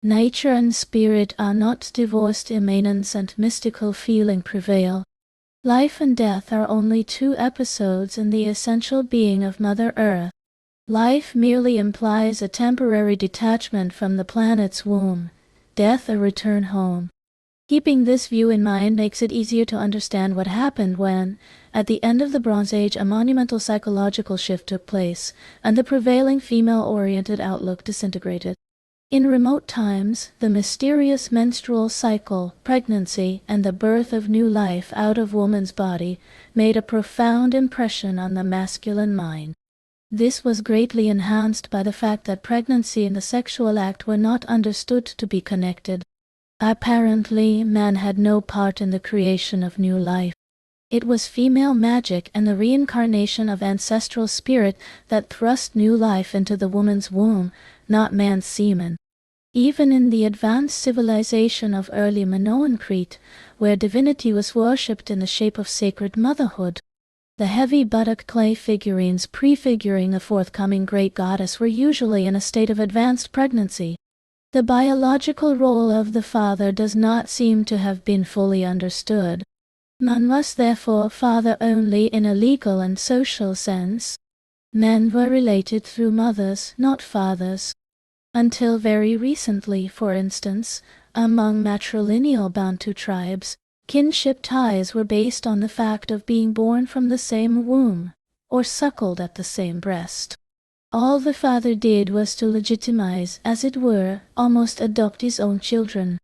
Nature and spirit are not divorced, immanence and mystical feeling prevail. Life and death are only two episodes in the essential being of Mother Earth. Life merely implies a temporary detachment from the planet's womb, death a return home. Keeping this view in mind makes it easier to understand what happened when, at the end of the Bronze Age, a monumental psychological shift took place, and the prevailing female-oriented outlook disintegrated. In remote times, the mysterious menstrual cycle, pregnancy, and the birth of new life out of woman's body made a profound impression on the masculine mind. This was greatly enhanced by the fact that pregnancy and the sexual act were not understood to be connected. Apparently, man had no part in the creation of new life. It was female magic and the reincarnation of ancestral spirit that thrust new life into the woman's womb, not man's semen. Even in the advanced civilization of early Minoan Crete, where divinity was worshipped in the shape of sacred motherhood, the heavy buttock clay figurines prefiguring the forthcoming great goddess were usually in a state of advanced pregnancy. The biological role of the father does not seem to have been fully understood. Man was therefore father only in a legal and social sense. Men were related through mothers, not fathers. Until very recently, for instance, among matrilineal Bantu tribes, kinship ties were based on the fact of being born from the same womb, or suckled at the same breast. All the father did was to legitimize, as it were, almost adopt his own children.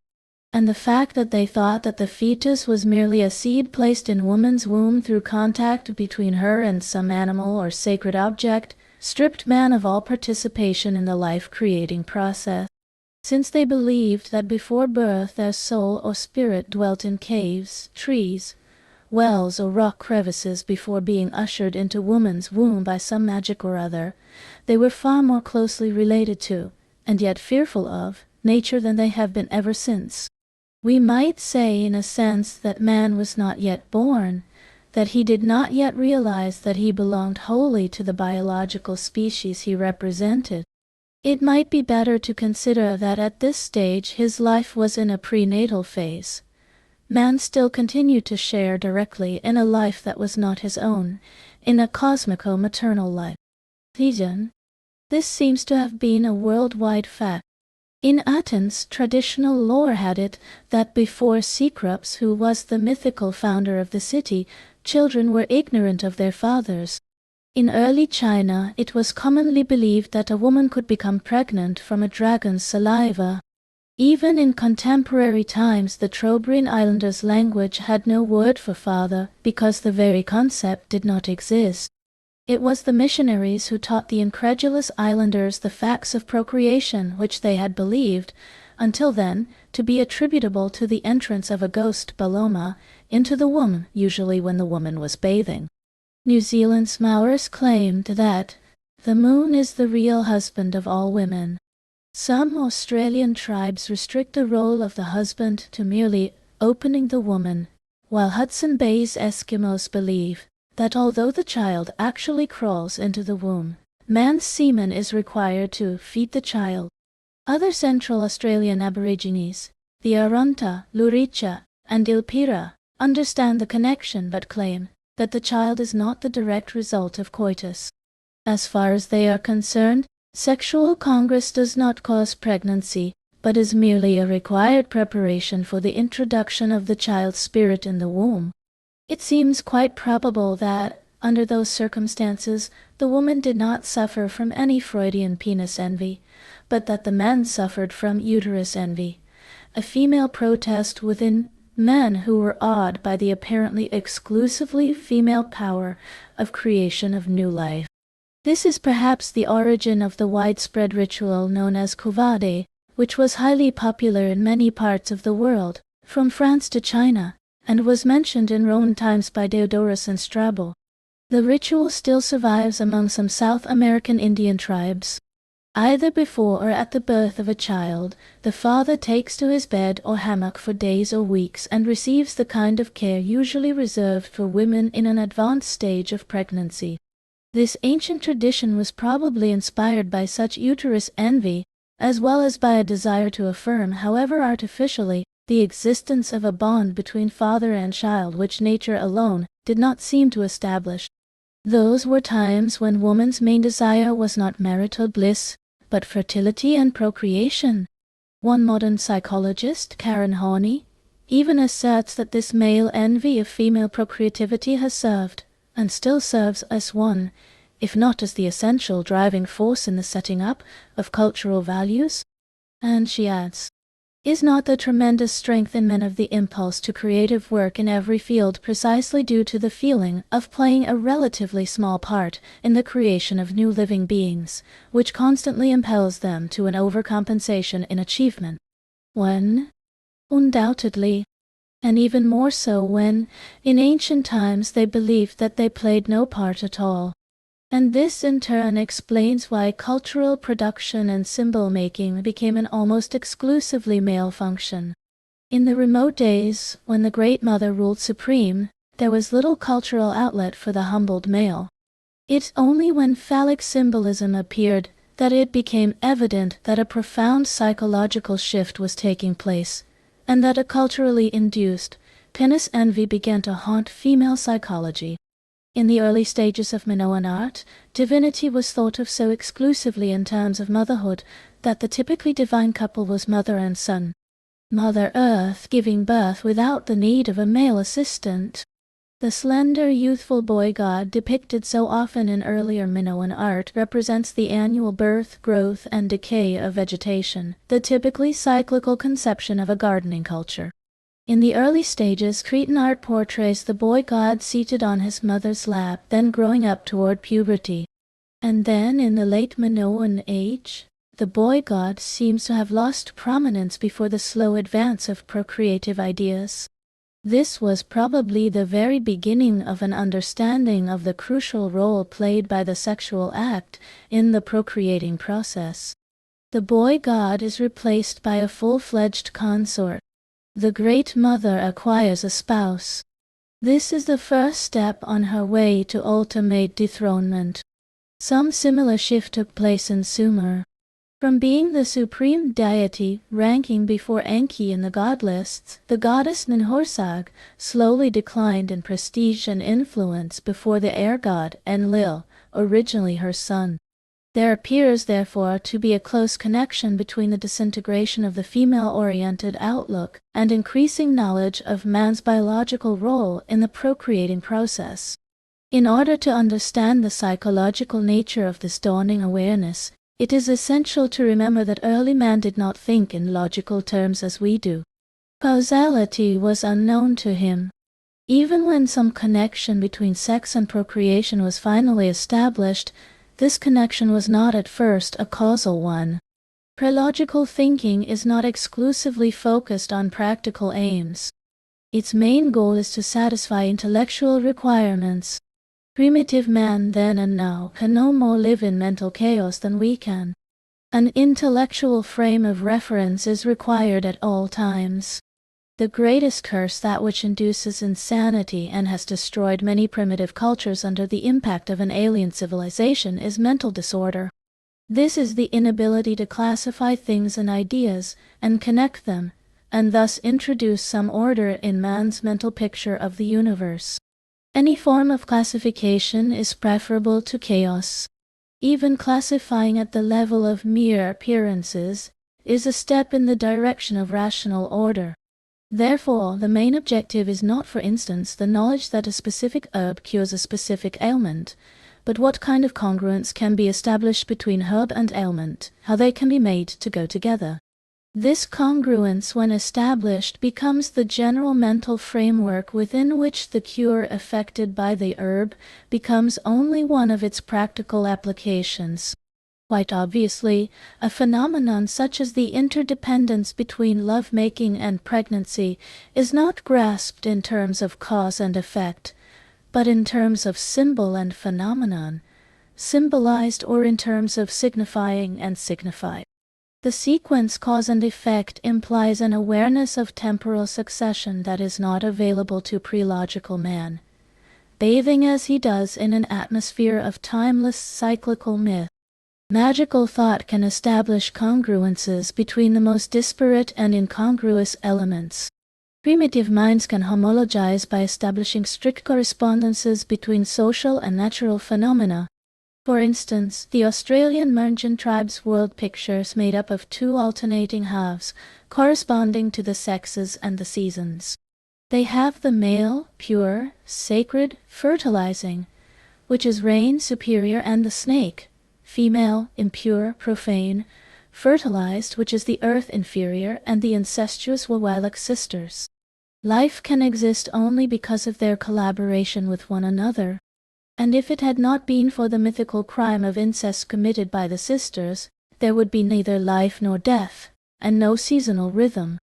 And the fact that they thought that the fetus was merely a seed placed in woman's womb through contact between her and some animal or sacred object stripped man of all participation in the life-creating process. Since they believed that before birth their soul or spirit dwelt in caves, trees, wells or rock crevices before being ushered into woman's womb by some magic or other, they were far more closely related to, and yet fearful of, nature than they have been ever since. We might say in a sense that man was not yet born, that he did not yet realize that he belonged wholly to the biological species he represented. It might be better to consider that at this stage his life was in a prenatal phase. Man still continued to share directly in a life that was not his own, in a cosmico-maternal life. This seems to have been a worldwide fact. In Athens, traditional lore had it that before Cecrops, who was the mythical founder of the city, children were ignorant of their fathers. In early China, it was commonly believed that a woman could become pregnant from a dragon's saliva. Even in contemporary times, the Trobriand islanders' language had no word for father because the very concept did not exist. It was the missionaries who taught the incredulous islanders the facts of procreation which they had believed, until then, to be attributable to the entrance of a ghost Paloma into the womb, usually when the woman was bathing. New Zealand's Maoris claimed that the moon is the real husband of all women. Some Australian tribes restrict the role of the husband to merely opening the woman, while Hudson Bay's Eskimos believe that although the child actually crawls into the womb, man's semen is required to feed the child. Other Central Australian Aborigines, the Arunta, Luricha, and Ilpira, understand the connection but claim that the child is not the direct result of coitus. As far as they are concerned, sexual congress does not cause pregnancy, but is merely a required preparation for the introduction of the child's spirit in the womb. It seems quite probable that, under those circumstances, the woman did not suffer from any Freudian penis envy, but that the man suffered from uterus envy, a female protest within men who were awed by the apparently exclusively female power of creation of new life. This is perhaps the origin of the widespread ritual known as couvade, which was highly popular in many parts of the world, from France to China, and was mentioned in Roman times by Diodorus and Strabo. The ritual still survives among some South American Indian tribes. Either before or at the birth of a child, the father takes to his bed or hammock for days or weeks and receives the kind of care usually reserved for women in an advanced stage of pregnancy. This ancient tradition was probably inspired by such uterus envy, as well as by a desire to affirm, however artificially, the existence of a bond between father and child which nature alone did not seem to establish. Those were times when woman's main desire was not marital bliss, but fertility and procreation. One modern psychologist, Karen Horney, even asserts that this male envy of female procreativity has served, and still serves as one, if not as the essential driving force in the setting up of cultural values. And she adds, is not the tremendous strength in men of the impulse to creative work in every field precisely due to the feeling of playing a relatively small part in the creation of new living beings, which constantly impels them to an overcompensation in achievement? When? Undoubtedly. And even more so when, in ancient times, they believed that they played no part at all. And this in turn explains why cultural production and symbol-making became an almost exclusively male function. In the remote days, when the Great Mother ruled supreme, there was little cultural outlet for the humbled male. It's only when phallic symbolism appeared that it became evident that a profound psychological shift was taking place, and that a culturally induced penis envy began to haunt female psychology. In the early stages of Minoan art, divinity was thought of so exclusively in terms of motherhood that the typically divine couple was mother and son. Mother Earth giving birth without the need of a male assistant. The slender, youthful boy god depicted so often in earlier Minoan art represents the annual birth, growth, and decay of vegetation, the typically cyclical conception of a gardening culture. In the early stages, Cretan art portrays the boy god seated on his mother's lap, then growing up toward puberty. And then, in the late Minoan age, the boy god seems to have lost prominence before the slow advance of procreative ideas. This was probably the very beginning of an understanding of the crucial role played by the sexual act in the procreating process. The boy god is replaced by a full-fledged consort. The Great Mother acquires a spouse. This is the first step on her way to ultimate dethronement. Some similar shift took place in Sumer. From being the supreme deity ranking before Enki in the god lists, the goddess Ninhursag slowly declined in prestige and influence before the air god Enlil, originally her son. There appears, therefore, to be a close connection between the disintegration of the female-oriented outlook and increasing knowledge of man's biological role in the procreating process. In order to understand the psychological nature of this dawning awareness, it is essential to remember that early man did not think in logical terms as we do. Causality was unknown to him. Even when some connection between sex and procreation was finally established, this connection was not at first a causal one. Prelogical thinking is not exclusively focused on practical aims. Its main goal is to satisfy intellectual requirements. Primitive man then and now can no more live in mental chaos than we can. An intellectual frame of reference is required at all times. The greatest curse, that which induces insanity and has destroyed many primitive cultures under the impact of an alien civilization, is mental disorder. This is the inability to classify things and ideas and connect them, and thus introduce some order in man's mental picture of the universe. Any form of classification is preferable to chaos. Even classifying at the level of mere appearances is a step in the direction of rational order. Therefore, the main objective is not, for instance, the knowledge that a specific herb cures a specific ailment, but what kind of congruence can be established between herb and ailment, how they can be made to go together. This congruence, when established, becomes the general mental framework within which the cure effected by the herb becomes only one of its practical applications. Quite obviously, a phenomenon such as the interdependence between love-making and pregnancy is not grasped in terms of cause and effect, but in terms of symbol and phenomenon, symbolized, or in terms of signifying and signified. The sequence cause and effect implies an awareness of temporal succession that is not available to prelogical man, bathing as he does in an atmosphere of timeless cyclical myth. Magical thought can establish congruences between the most disparate and incongruous elements. Primitive minds can homologize by establishing strict correspondences between social and natural phenomena. For instance, the Australian Murjan tribe's world picture is made up of two alternating halves, corresponding to the sexes and the seasons. They have the male, pure, sacred, fertilizing, which is rain, superior, and the snake, female, impure, profane, fertilized, which is the earth, inferior, and the incestuous Wawalak sisters. Life can exist only because of their collaboration with one another. And if it had not been for the mythical crime of incest committed by the sisters, there would be neither life nor death, and no seasonal rhythm.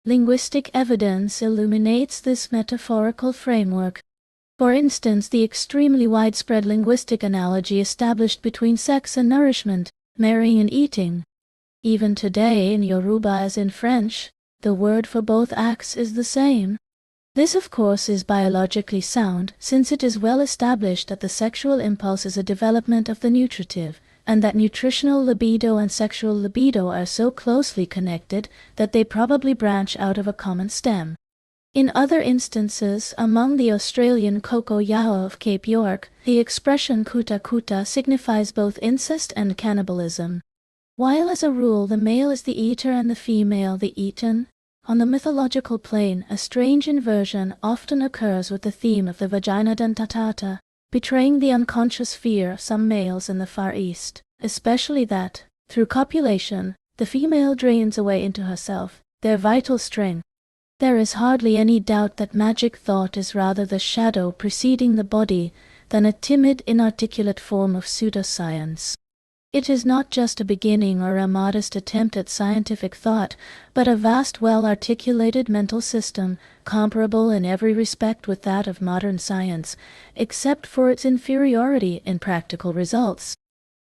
Linguistic evidence illuminates this metaphorical framework. For instance, the extremely widespread linguistic analogy established between sex and nourishment, marrying and eating. Even today, in Yoruba as in French, the word for both acts is the same. This, of course, is biologically sound, since it is well established that the sexual impulse is a development of the nutritive, and that nutritional libido and sexual libido are so closely connected that they probably branch out of a common stem. In other instances, among the Australian Cocoyao of Cape York, the expression kuta kuta signifies both incest and cannibalism. While as a rule the male is the eater and the female the eaten, on the mythological plane, a strange inversion often occurs with the theme of the vagina dentata, betraying the unconscious fear of some males in the Far East, especially that, through copulation, the female drains away into herself their vital strength. There is hardly any doubt that magic thought is rather the shadow preceding the body than a timid, inarticulate form of pseudoscience. It is not just a beginning or a modest attempt at scientific thought, but a vast, well-articulated mental system, comparable in every respect with that of modern science, except for its inferiority in practical results.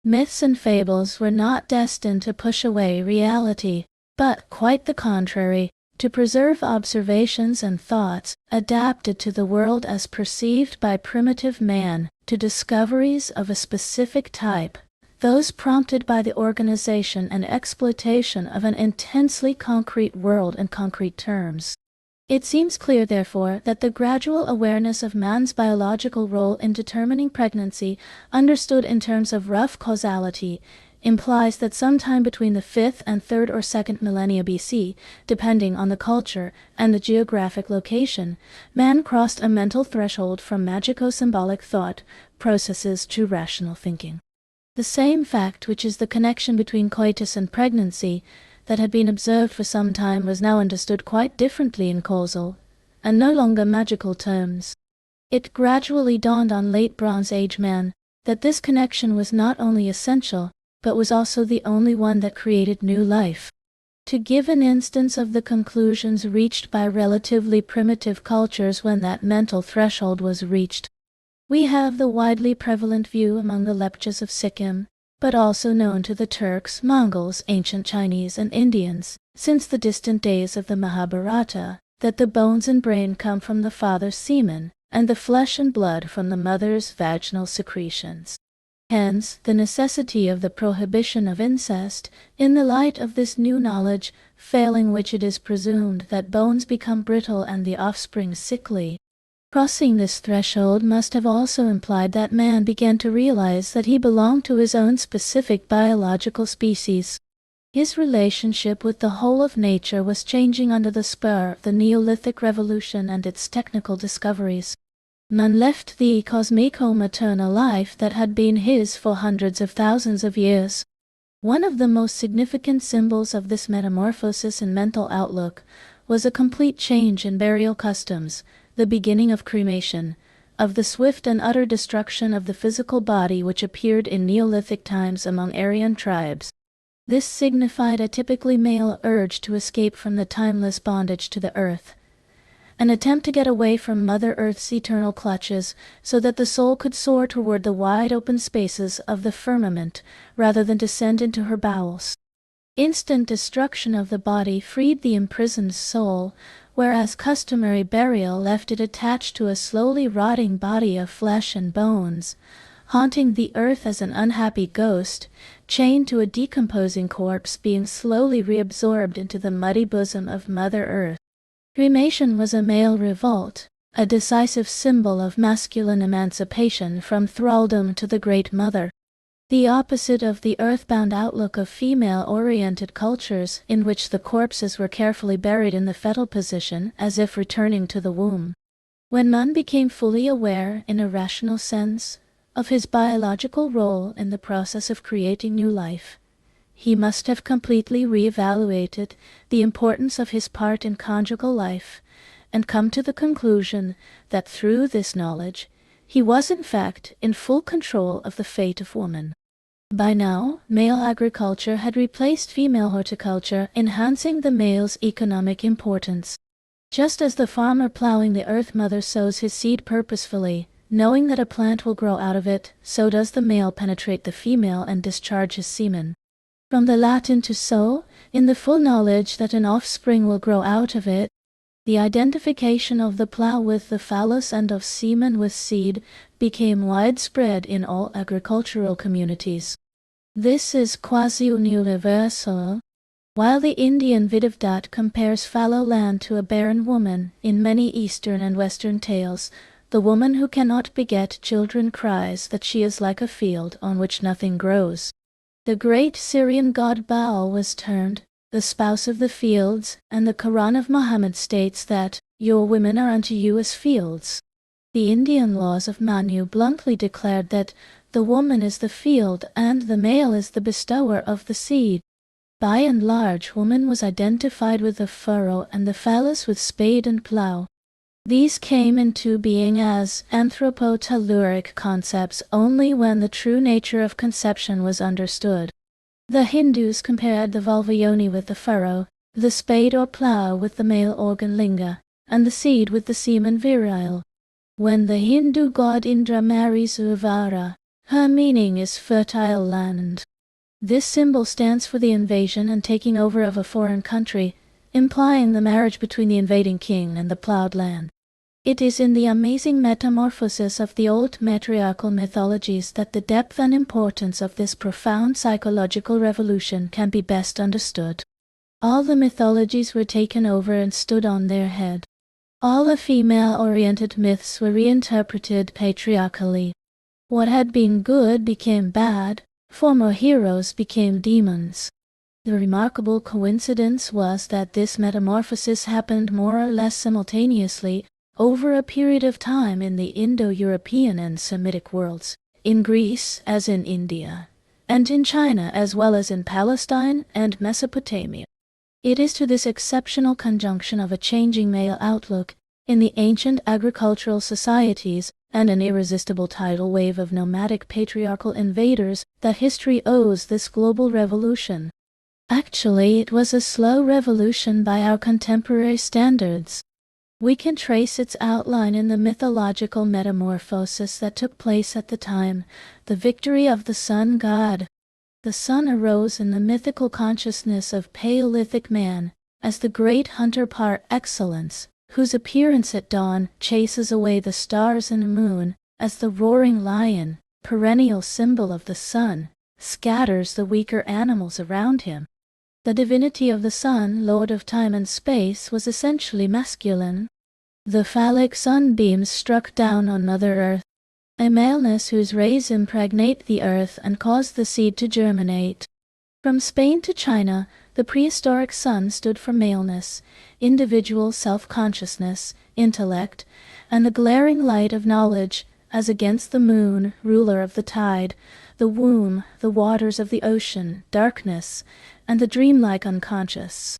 Myths and fables were not destined to push away reality, but, quite the contrary, to preserve observations and thoughts adapted to the world as perceived by primitive man, to discoveries of a specific type, those prompted by the organization and exploitation of an intensely concrete world in concrete terms. It seems clear, therefore, that the gradual awareness of man's biological role in determining pregnancy, understood in terms of rough causality, implies that sometime between the 5th and 3rd or 2nd millennia BC, depending on the culture and the geographic location, man crossed a mental threshold from magico-symbolic thought processes to rational thinking. The same fact, which is the connection between coitus and pregnancy, that had been observed for some time was now understood quite differently in causal, and no longer magical terms. It gradually dawned on late Bronze Age man that this connection was not only essential, but was also the only one that created new life. To give an instance of the conclusions reached by relatively primitive cultures when that mental threshold was reached, we have the widely prevalent view among the Lepchas of Sikkim, but also known to the Turks, Mongols, ancient Chinese, and Indians, since the distant days of the Mahabharata, that the bones and brain come from the father's semen, and the flesh and blood from the mother's vaginal secretions. Hence, the necessity of the prohibition of incest, in the light of this new knowledge, failing which it is presumed that bones become brittle and the offspring sickly. Crossing this threshold must have also implied that man began to realize that he belonged to his own specific biological species. His relationship with the whole of nature was changing under the spur of the Neolithic Revolution and its technical discoveries. Man left the cosmico-maternal life that had been his for hundreds of thousands of years. One of the most significant symbols of this metamorphosis in mental outlook was a complete change in burial customs, the beginning of cremation, of the swift and utter destruction of the physical body which appeared in Neolithic times among Aryan tribes. This signified a typically male urge to escape from the timeless bondage to the earth, an attempt to get away from Mother Earth's eternal clutches so that the soul could soar toward the wide open spaces of the firmament rather than descend into her bowels. Instant destruction of the body freed the imprisoned soul, whereas customary burial left it attached to a slowly rotting body of flesh and bones, haunting the earth as an unhappy ghost, chained to a decomposing corpse being slowly reabsorbed into the muddy bosom of Mother Earth. Cremation was a male revolt, a decisive symbol of masculine emancipation from thraldom to the Great Mother. The opposite of the earthbound outlook of female-oriented cultures in which the corpses were carefully buried in the fetal position as if returning to the womb. When man became fully aware, in a rational sense, of his biological role in the process of creating new life, he must have completely re-evaluated the importance of his part in conjugal life and come to the conclusion that through this knowledge he was in fact in full control of the fate of woman. By now, male agriculture had replaced female horticulture, enhancing the male's economic importance. Just as the farmer plowing the earth mother sows his seed purposefully, knowing that a plant will grow out of it, so does the male penetrate the female and discharge his semen. From the Latin to sow, in the full knowledge that an offspring will grow out of it, the identification of the plow with the phallus and of semen with seed became widespread in all agricultural communities. This is quasi-universal. While the Indian Vidavdat compares fallow land to a barren woman, in many Eastern and Western tales, the woman who cannot beget children cries that she is like a field on which nothing grows. The great Syrian god Baal was termed the spouse of the fields, and the Quran of Muhammad states that your women are unto you as fields. The Indian laws of Manu bluntly declared that the woman is the field and the male is the bestower of the seed. By and large, woman was identified with the furrow and the phallus with spade and plow. These came into being as anthropo-telluric concepts only when the true nature of conception was understood. The Hindus compared the vulva yoni with the furrow, the spade or plow with the male organ linga, and the seed with the semen virile. When the Hindu god Indra marries Urvara, her meaning is fertile land. This symbol stands for the invasion and taking over of a foreign country, implying the marriage between the invading king and the plowed land. It is in the amazing metamorphosis of the old matriarchal mythologies that the depth and importance of this profound psychological revolution can be best understood. All the mythologies were taken over and stood on their head. All the female-oriented myths were reinterpreted patriarchally. What had been good became bad, Former heroes became demons. The remarkable coincidence was that this metamorphosis happened more or less simultaneously over a period of time in the Indo-European and Semitic worlds, in Greece as in India, and in China as well as in Palestine and Mesopotamia. It is to this exceptional conjunction of a changing male outlook in the ancient agricultural societies and an irresistible tidal wave of nomadic patriarchal invaders that history owes this global revolution. Actually, it was a slow revolution by our contemporary standards. We can trace its outline in the mythological metamorphosis that took place at the time, the victory of the sun god. The sun arose in the mythical consciousness of Paleolithic man as the great hunter par excellence, whose appearance at dawn chases away the stars and moon, as the roaring lion, perennial symbol of the sun, scatters the weaker animals around him. The divinity of the sun, lord of time and space, was essentially masculine. The phallic sunbeams struck down on Mother Earth, a maleness whose rays impregnate the earth and cause the seed to germinate. From Spain to China, the prehistoric sun stood for maleness, individual self-consciousness, intellect, and the glaring light of knowledge, as against the moon, ruler of the tide, the womb, the waters of the ocean, darkness, and the dreamlike unconscious.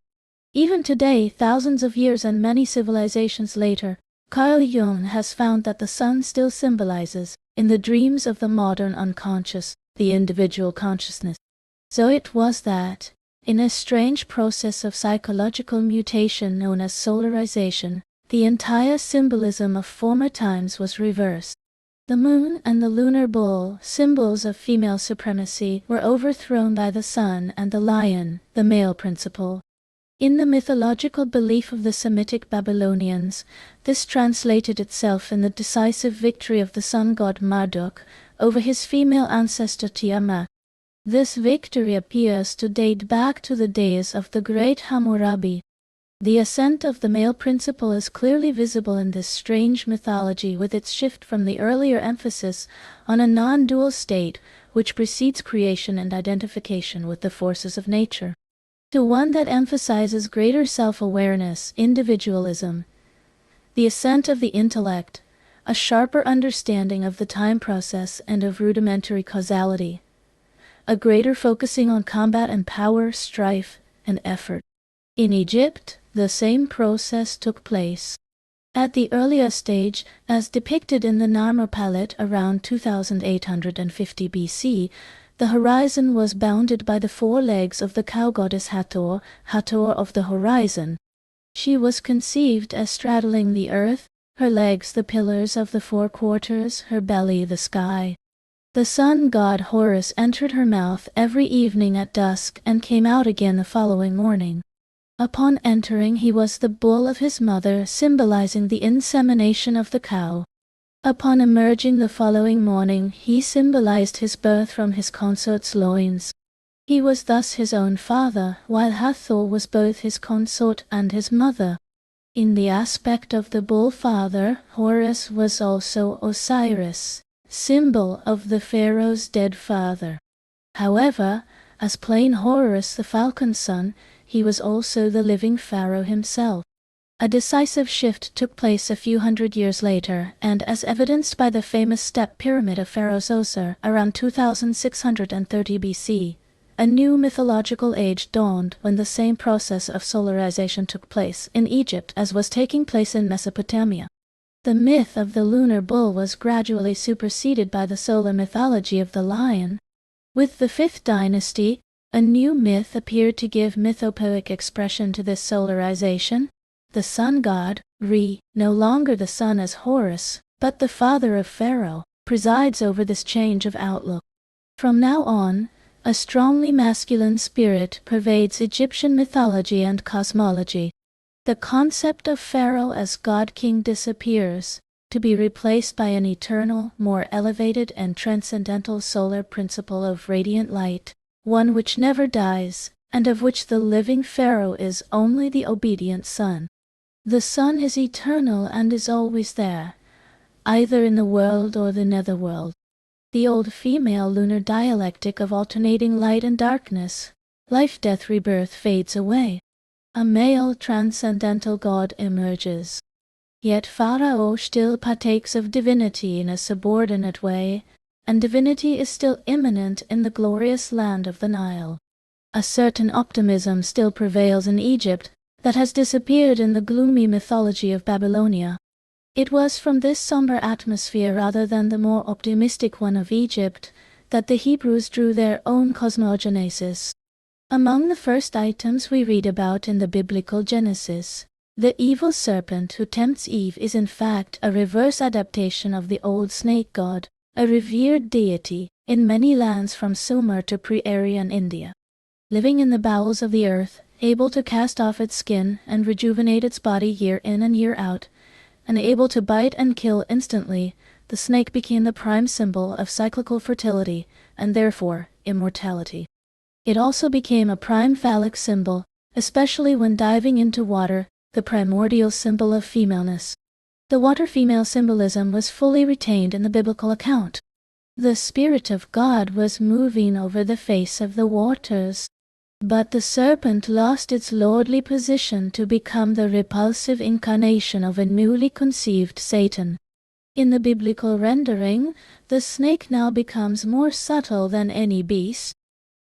Even today, thousands of years and many civilizations later, Carl Jung has found that the sun still symbolizes, in the dreams of the modern unconscious, the individual consciousness. So it was that, in a strange process of psychological mutation known as solarization, the entire symbolism of former times was reversed. The moon and the lunar bull, symbols of female supremacy, were overthrown by the sun and the lion, the male principle. In the mythological belief of the Semitic Babylonians, this translated itself in the decisive victory of the sun god Marduk over his female ancestor Tiamat. This victory appears to date back to the days of the great Hammurabi. The ascent of the male principle is clearly visible in this strange mythology, with its shift from the earlier emphasis on a non-dual state which precedes creation and identification with the forces of nature, to one that emphasizes greater self-awareness, individualism, the ascent of the intellect, a sharper understanding of the time process and of rudimentary causality, a greater focusing on combat and power, strife, and effort. In Egypt, the same process took place. At the earlier stage, as depicted in the Narmer palette around 2850 BC, the horizon was bounded by the four legs of the cow goddess Hathor, Hathor of the horizon. She was conceived as straddling the earth, her legs the pillars of the four quarters, her belly the sky. The sun god Horus entered her mouth every evening at dusk and came out again the following morning. Upon entering, he was the bull of his mother, symbolizing the insemination of the cow. Upon emerging the following morning, he symbolized his birth from his consort's loins. He was thus his own father, while Hathor was both his consort and his mother. In the aspect of the bull father, Horus was also Osiris, symbol of the pharaoh's dead father. However, as plain Horus the falcon son, he was also the living pharaoh himself. A decisive shift took place a few hundred years later, and as evidenced by the famous step pyramid of Pharaoh Sosir around 2630 BC, a new mythological age dawned when the same process of solarization took place in Egypt as was taking place in Mesopotamia. The myth of the lunar bull was gradually superseded by the solar mythology of the lion. With the 5th dynasty, a new myth appeared to give mythopoeic expression to this solarization. The sun god, Re, no longer the sun as Horus, but the father of Pharaoh, presides over this change of outlook. From now on, a strongly masculine spirit pervades Egyptian mythology and cosmology. The concept of Pharaoh as god-king disappears, to be replaced by an eternal, more elevated and transcendental solar principle of radiant light, one which never dies, and of which the living Pharaoh is only the obedient son. The sun is eternal and is always there, either in the world or the netherworld. the old female lunar dialectic of alternating light and darkness. Life, death, rebirth fades away. A male transcendental god emerges. Yet Pharaoh still partakes of divinity in a subordinate way, and divinity is still immanent in the glorious land of the Nile. A certain optimism still prevails in Egypt that has disappeared in the gloomy mythology of Babylonia. It was from this somber atmosphere rather than the more optimistic one of Egypt that the Hebrews drew their own cosmogenesis. Among the first items we read about in the biblical Genesis, the evil serpent who tempts Eve is in fact a reverse adaptation of the old snake god, a revered deity in many lands from Sumer to pre-Aryan India. Living in the bowels of the earth, able to cast off its skin and rejuvenate its body year in and year out, and able to bite and kill instantly, the snake became the prime symbol of cyclical fertility and therefore immortality. It also became a prime phallic symbol, especially when diving into water, the primordial symbol of femaleness. The water-female symbolism was fully retained in the biblical account. The Spirit of God was moving over the face of the waters. But the serpent lost its lordly position to become the repulsive incarnation of a newly conceived Satan. In the biblical rendering, the snake now becomes more subtle than any beast.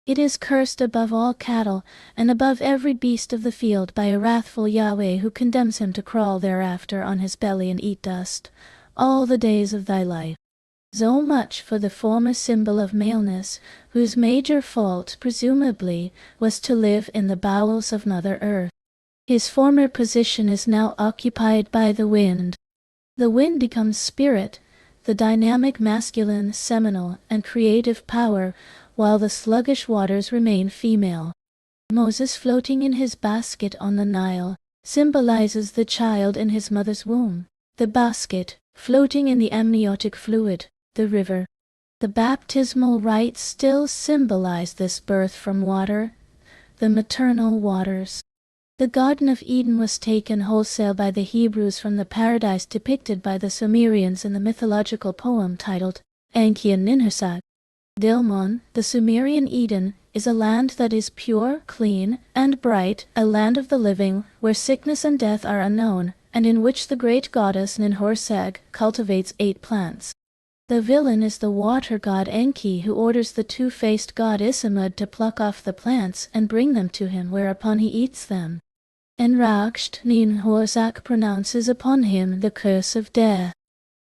It is cursed above all cattle and above every beast of the field by a wrathful Yahweh who condemns him to crawl thereafter on his belly and eat dust all the days of thy life. So much for the former symbol of maleness, whose major fault, presumably, was to live in the bowels of Mother Earth. His former position is now occupied by the wind. The wind becomes spirit, the dynamic masculine, seminal, and creative power, while the sluggish waters remain female. Moses floating in his basket on the Nile symbolizes the child in his mother's womb. The basket, floating in the amniotic fluid, the river. The baptismal rites still symbolize this birth from water, the maternal waters. The Garden of Eden was taken wholesale by the Hebrews from the paradise depicted by the Sumerians in the mythological poem titled Enki and Ninhursag. Dilmun, the Sumerian Eden, is a land that is pure, clean, and bright, a land of the living, where sickness and death are unknown, and in which the great goddess Ninhursag cultivates 8 plants. The villain is the water god Enki, who orders the two-faced god Isamud to pluck off the plants and bring them to him, whereupon he eats them. Enraged, Ninhursag pronounces upon him the curse of death.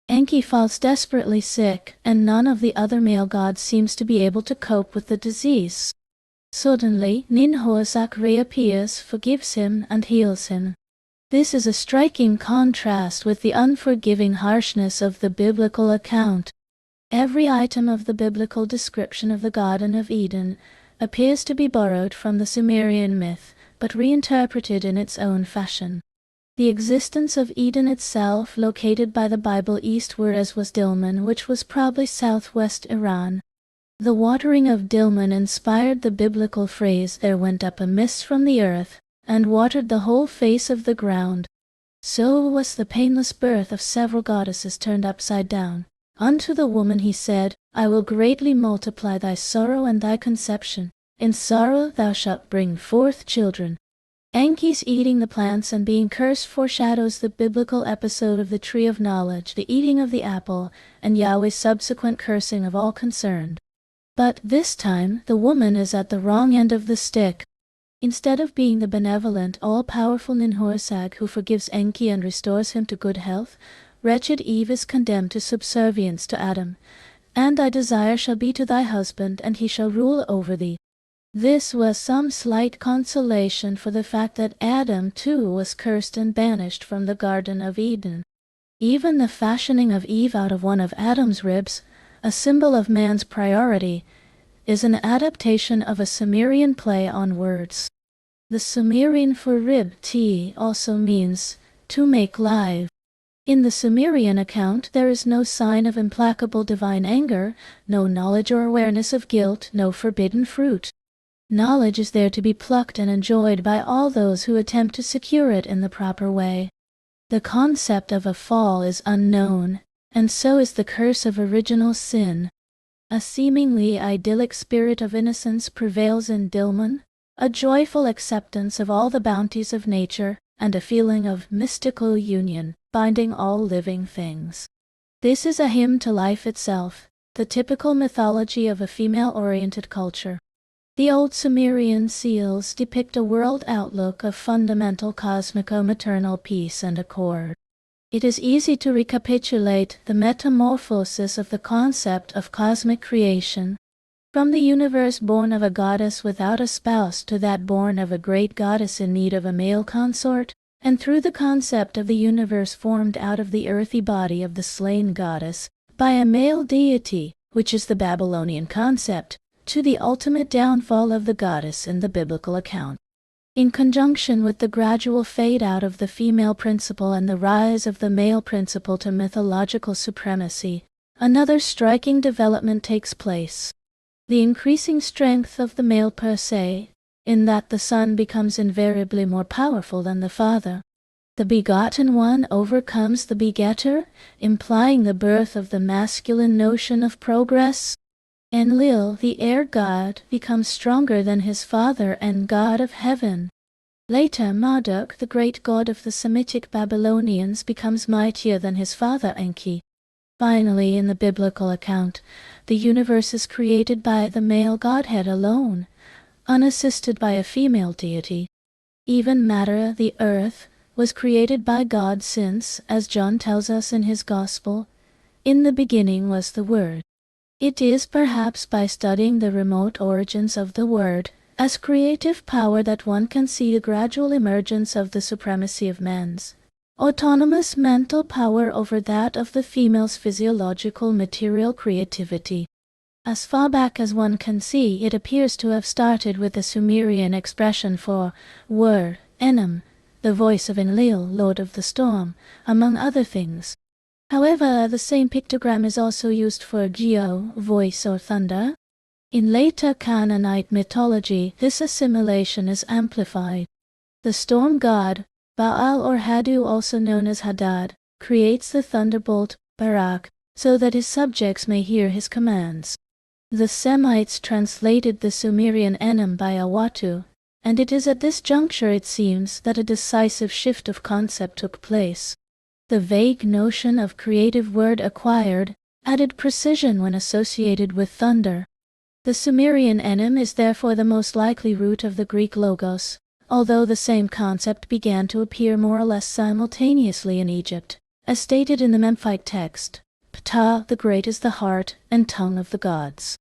Enki falls desperately sick, and none of the other male gods seems to be able to cope with the disease. Suddenly, Ninhursag reappears, forgives him, and heals him. This is a striking contrast with the unforgiving harshness of the biblical account. Every item of the biblical description of the Garden of Eden appears to be borrowed from the Sumerian myth, but reinterpreted in its own fashion. The existence of Eden itself, located by the Bible eastward as was Dilmun, which was probably southwest Iran. The watering of Dilmun inspired the biblical phrase, "There went up a mist from the earth, and watered the whole face of the ground." So was the painless birth of several goddesses turned upside down. Unto the woman he said, "I will greatly multiply thy sorrow and thy conception. In sorrow thou shalt bring forth children." Enki's eating the plants and being cursed foreshadows the biblical episode of the tree of knowledge, the eating of the apple, and Yahweh's subsequent cursing of all concerned. But this time the woman is at the wrong end of the stick. Instead of being the benevolent, all-powerful Ninhursag who forgives Enki and restores him to good health, wretched Eve is condemned to subservience to Adam. "And thy desire shall be to thy husband, and he shall rule over thee." This was some slight consolation for the fact that Adam too was cursed and banished from the Garden of Eden. Even the fashioning of Eve out of one of Adam's ribs, a symbol of man's priority, is an adaptation of a Sumerian play on words. The Sumerian for rib also means to make live. In the Sumerian account there is no sign of implacable divine anger, no knowledge or awareness of guilt, no forbidden fruit. Knowledge is there to be plucked and enjoyed by all those who attempt to secure it in the proper way. The concept of a fall is unknown, and so is the curse of original sin. A seemingly idyllic spirit of innocence prevails in Dilmun, a joyful acceptance of all the bounties of nature, and a feeling of mystical union, binding all living things. This is a hymn to life itself, the typical mythology of a female-oriented culture. The old Sumerian seals depict a world outlook of fundamental cosmico-maternal peace and accord. It is easy to recapitulate the metamorphosis of the concept of cosmic creation, from the universe born of a goddess without a spouse to that born of a great goddess in need of a male consort, and through the concept of the universe formed out of the earthy body of the slain goddess by a male deity, which is the Babylonian concept, to the ultimate downfall of the goddess in the biblical account. In conjunction with the gradual fade out of the female principle and the rise of the male principle to mythological supremacy, another striking development takes place. The increasing strength of the male per se, in that the son becomes invariably more powerful than the father. The begotten one overcomes the begetter, implying the birth of the masculine notion of progress. Enlil, the air god, becomes stronger than his father and god of heaven. Later, Marduk, the great god of the Semitic Babylonians, becomes mightier than his father Enki. Finally, in the biblical account, the universe is created by the male godhead alone, unassisted by a female deity. Even matter, the earth, was created by God since, as John tells us in his Gospel, in the beginning was the Word. It is perhaps by studying the remote origins of the word as creative power that one can see the gradual emergence of the supremacy of man's autonomous mental power over that of the female's physiological material creativity. As far back as one can see, it appears to have started with the Sumerian expression for word, Enum, the voice of Enlil, lord of the storm, among other things. However, the same pictogram is also used for Geo, voice or thunder. In later Canaanite mythology, this assimilation is amplified. The storm god, Baal or Hadu, also known as Hadad, creates the thunderbolt, Barak, so that his subjects may hear his commands. The Semites translated the Sumerian Enum by Awatu, and it is at this juncture, it seems, that a decisive shift of concept took place. The vague notion of creative word acquired added precision when associated with thunder. The Sumerian Enum is therefore the most likely root of the Greek logos, although the same concept began to appear more or less simultaneously in Egypt, as stated in the Memphite text. Ptah, the great, is the heart and tongue of the gods.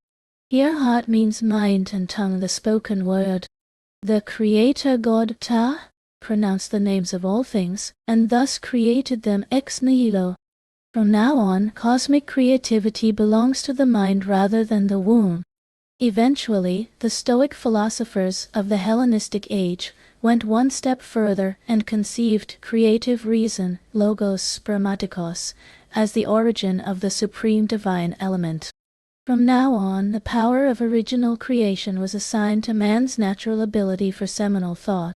Here heart means mind and tongue the spoken word. The creator god Ptah pronounced the names of all things, and thus created them ex nihilo. From now on, cosmic creativity belongs to the mind rather than the womb. Eventually, the Stoic philosophers of the Hellenistic age went one step further and conceived creative reason, logos spermatikos, as the origin of the supreme divine element. From now on, the power of original creation was assigned to man's natural ability for seminal thought.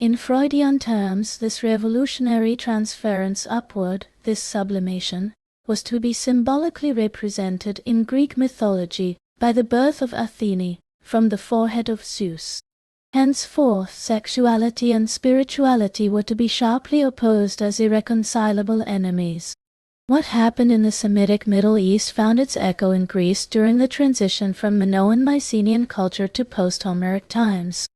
In Freudian terms, this revolutionary transference upward, this sublimation, was to be symbolically represented in Greek mythology by the birth of Athene from the forehead of Zeus. Henceforth, sexuality and spirituality were to be sharply opposed as irreconcilable enemies. What happened in the Semitic Middle East found its echo in Greece during the transition from Minoan-Mycenaean culture to post-Homeric times.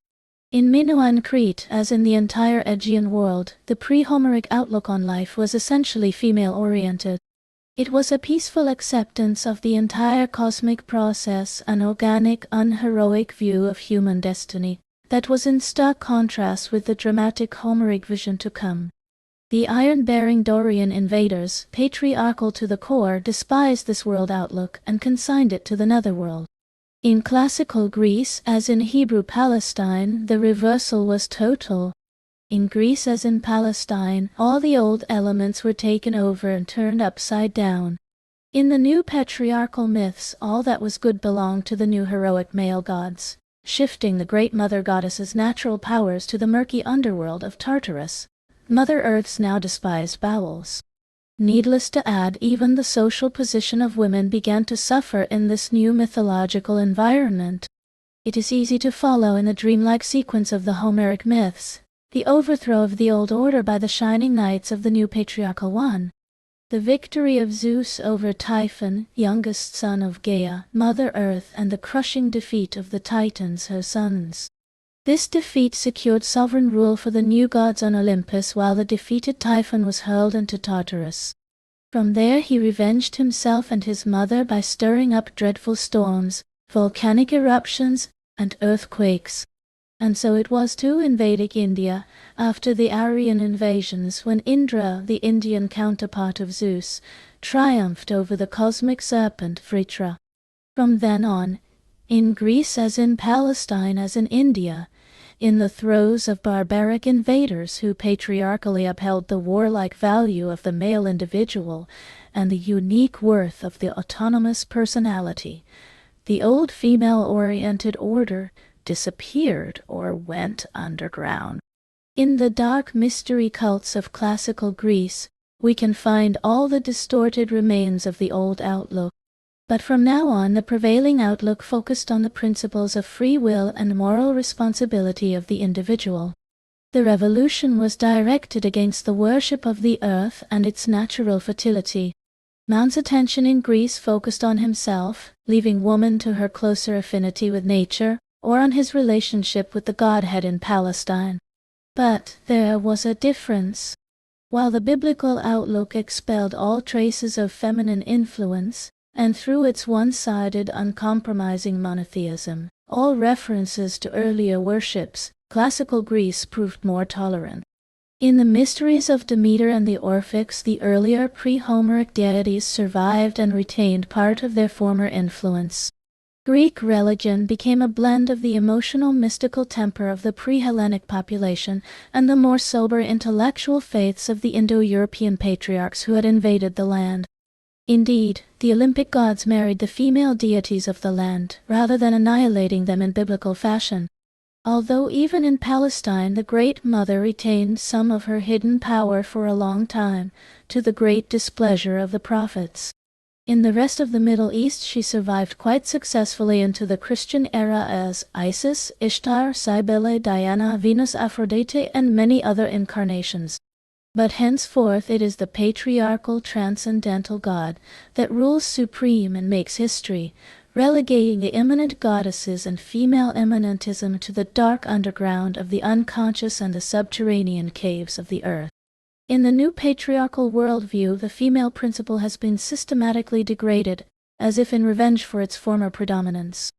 In Minoan Crete, as in the entire Aegean world, the pre-Homeric outlook on life was essentially female-oriented. It was a peaceful acceptance of the entire cosmic process, an organic, unheroic view of human destiny, that was in stark contrast with the dramatic Homeric vision to come. The iron-bearing Dorian invaders, patriarchal to the core, despised this world outlook and consigned it to the netherworld. In classical Greece, as in Hebrew Palestine, the reversal was total. In Greece as in Palestine, all the old elements were taken over and turned upside down. In the new patriarchal myths, all that was good belonged to the new heroic male gods, shifting the great Mother Goddess's natural powers to the murky underworld of Tartarus, Mother Earth's now despised bowels. Needless to add, even the social position of women began to suffer in this new mythological environment. It is easy to follow in the dreamlike sequence of the Homeric myths, the overthrow of the old order by the shining knights of the new patriarchal one, the victory of Zeus over Typhon, youngest son of Gaia, Mother Earth, and the crushing defeat of the Titans, her sons. This defeat secured sovereign rule for the new gods on Olympus, while the defeated Typhon was hurled into Tartarus. From there he revenged himself and his mother by stirring up dreadful storms, volcanic eruptions, and earthquakes. And so it was too in Vedic India, after the Aryan invasions, when Indra, the Indian counterpart of Zeus, triumphed over the cosmic serpent Vritra. From then on, in Greece as in Palestine as in India, in the throes of barbaric invaders who patriarchally upheld the warlike value of the male individual and the unique worth of the autonomous personality, the old female-oriented order disappeared or went underground. In the dark mystery cults of classical Greece, we can find all the distorted remains of the old outlook. But from now on, the prevailing outlook focused on the principles of free will and moral responsibility of the individual. The revolution was directed against the worship of the earth and its natural fertility. Man's attention in Greece focused on himself, leaving woman to her closer affinity with nature, or on his relationship with the Godhead in Palestine. But there was a difference. While the biblical outlook expelled all traces of feminine influence, and through its one-sided, uncompromising monotheism, all references to earlier worships, classical Greece proved more tolerant. In the mysteries of Demeter and the Orphics, the earlier pre-Homeric deities survived and retained part of their former influence. Greek religion became a blend of the emotional mystical temper of the pre-Hellenic population and the more sober intellectual faiths of the Indo-European patriarchs who had invaded the land. Indeed, the Olympic gods married the female deities of the land, rather than annihilating them in biblical fashion. Although even in Palestine the Great Mother retained some of her hidden power for a long time, to the great displeasure of the prophets. In the rest of the Middle East she survived quite successfully into the Christian era as Isis, Ishtar, Cybele, Diana, Venus, Aphrodite, and many other incarnations. But henceforth it is the patriarchal transcendental God that rules supreme and makes history, relegating the immanent goddesses and female immanentism to the dark underground of the unconscious and the subterranean caves of the earth. In the new patriarchal worldview, the female principle has been systematically degraded, as if in revenge for its former predominance.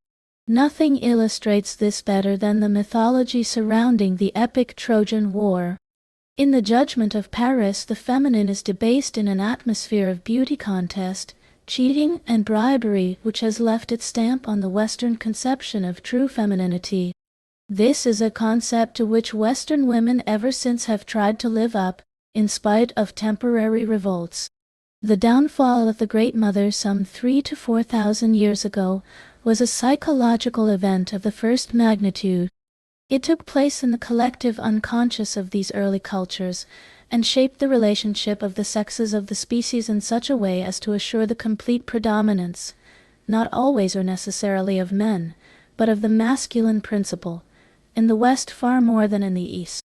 Nothing illustrates this better than the mythology surrounding the epic Trojan War. In the judgment of Paris, the feminine is debased in an atmosphere of beauty contest, cheating, and bribery which has left its stamp on the Western conception of true femininity. This is a concept to which Western women ever since have tried to live up, in spite of temporary revolts. The downfall of the Great Mother some 3,000 to 4,000 years ago was a psychological event of the first magnitude. It took place in the collective unconscious of these early cultures, and shaped the relationship of the sexes of the species in such a way as to assure the complete predominance, not always or necessarily of men, but of the masculine principle, in the West far more than in the East.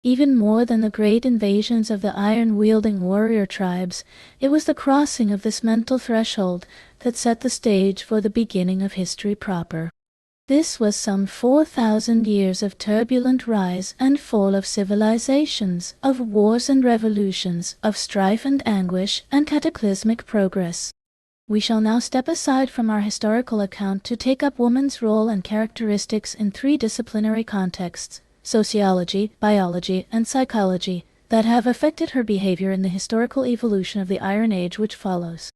Even more than the great invasions of the iron-wielding warrior tribes, it was the crossing of this mental threshold that set the stage for the beginning of history proper. This was some 4,000 years of turbulent rise and fall of civilizations, of wars and revolutions, of strife and anguish, and cataclysmic progress. We shall now step aside from our historical account to take up woman's role and characteristics in three disciplinary contexts: sociology, biology, and psychology, that have affected her behavior in the historical evolution of the Iron Age which follows.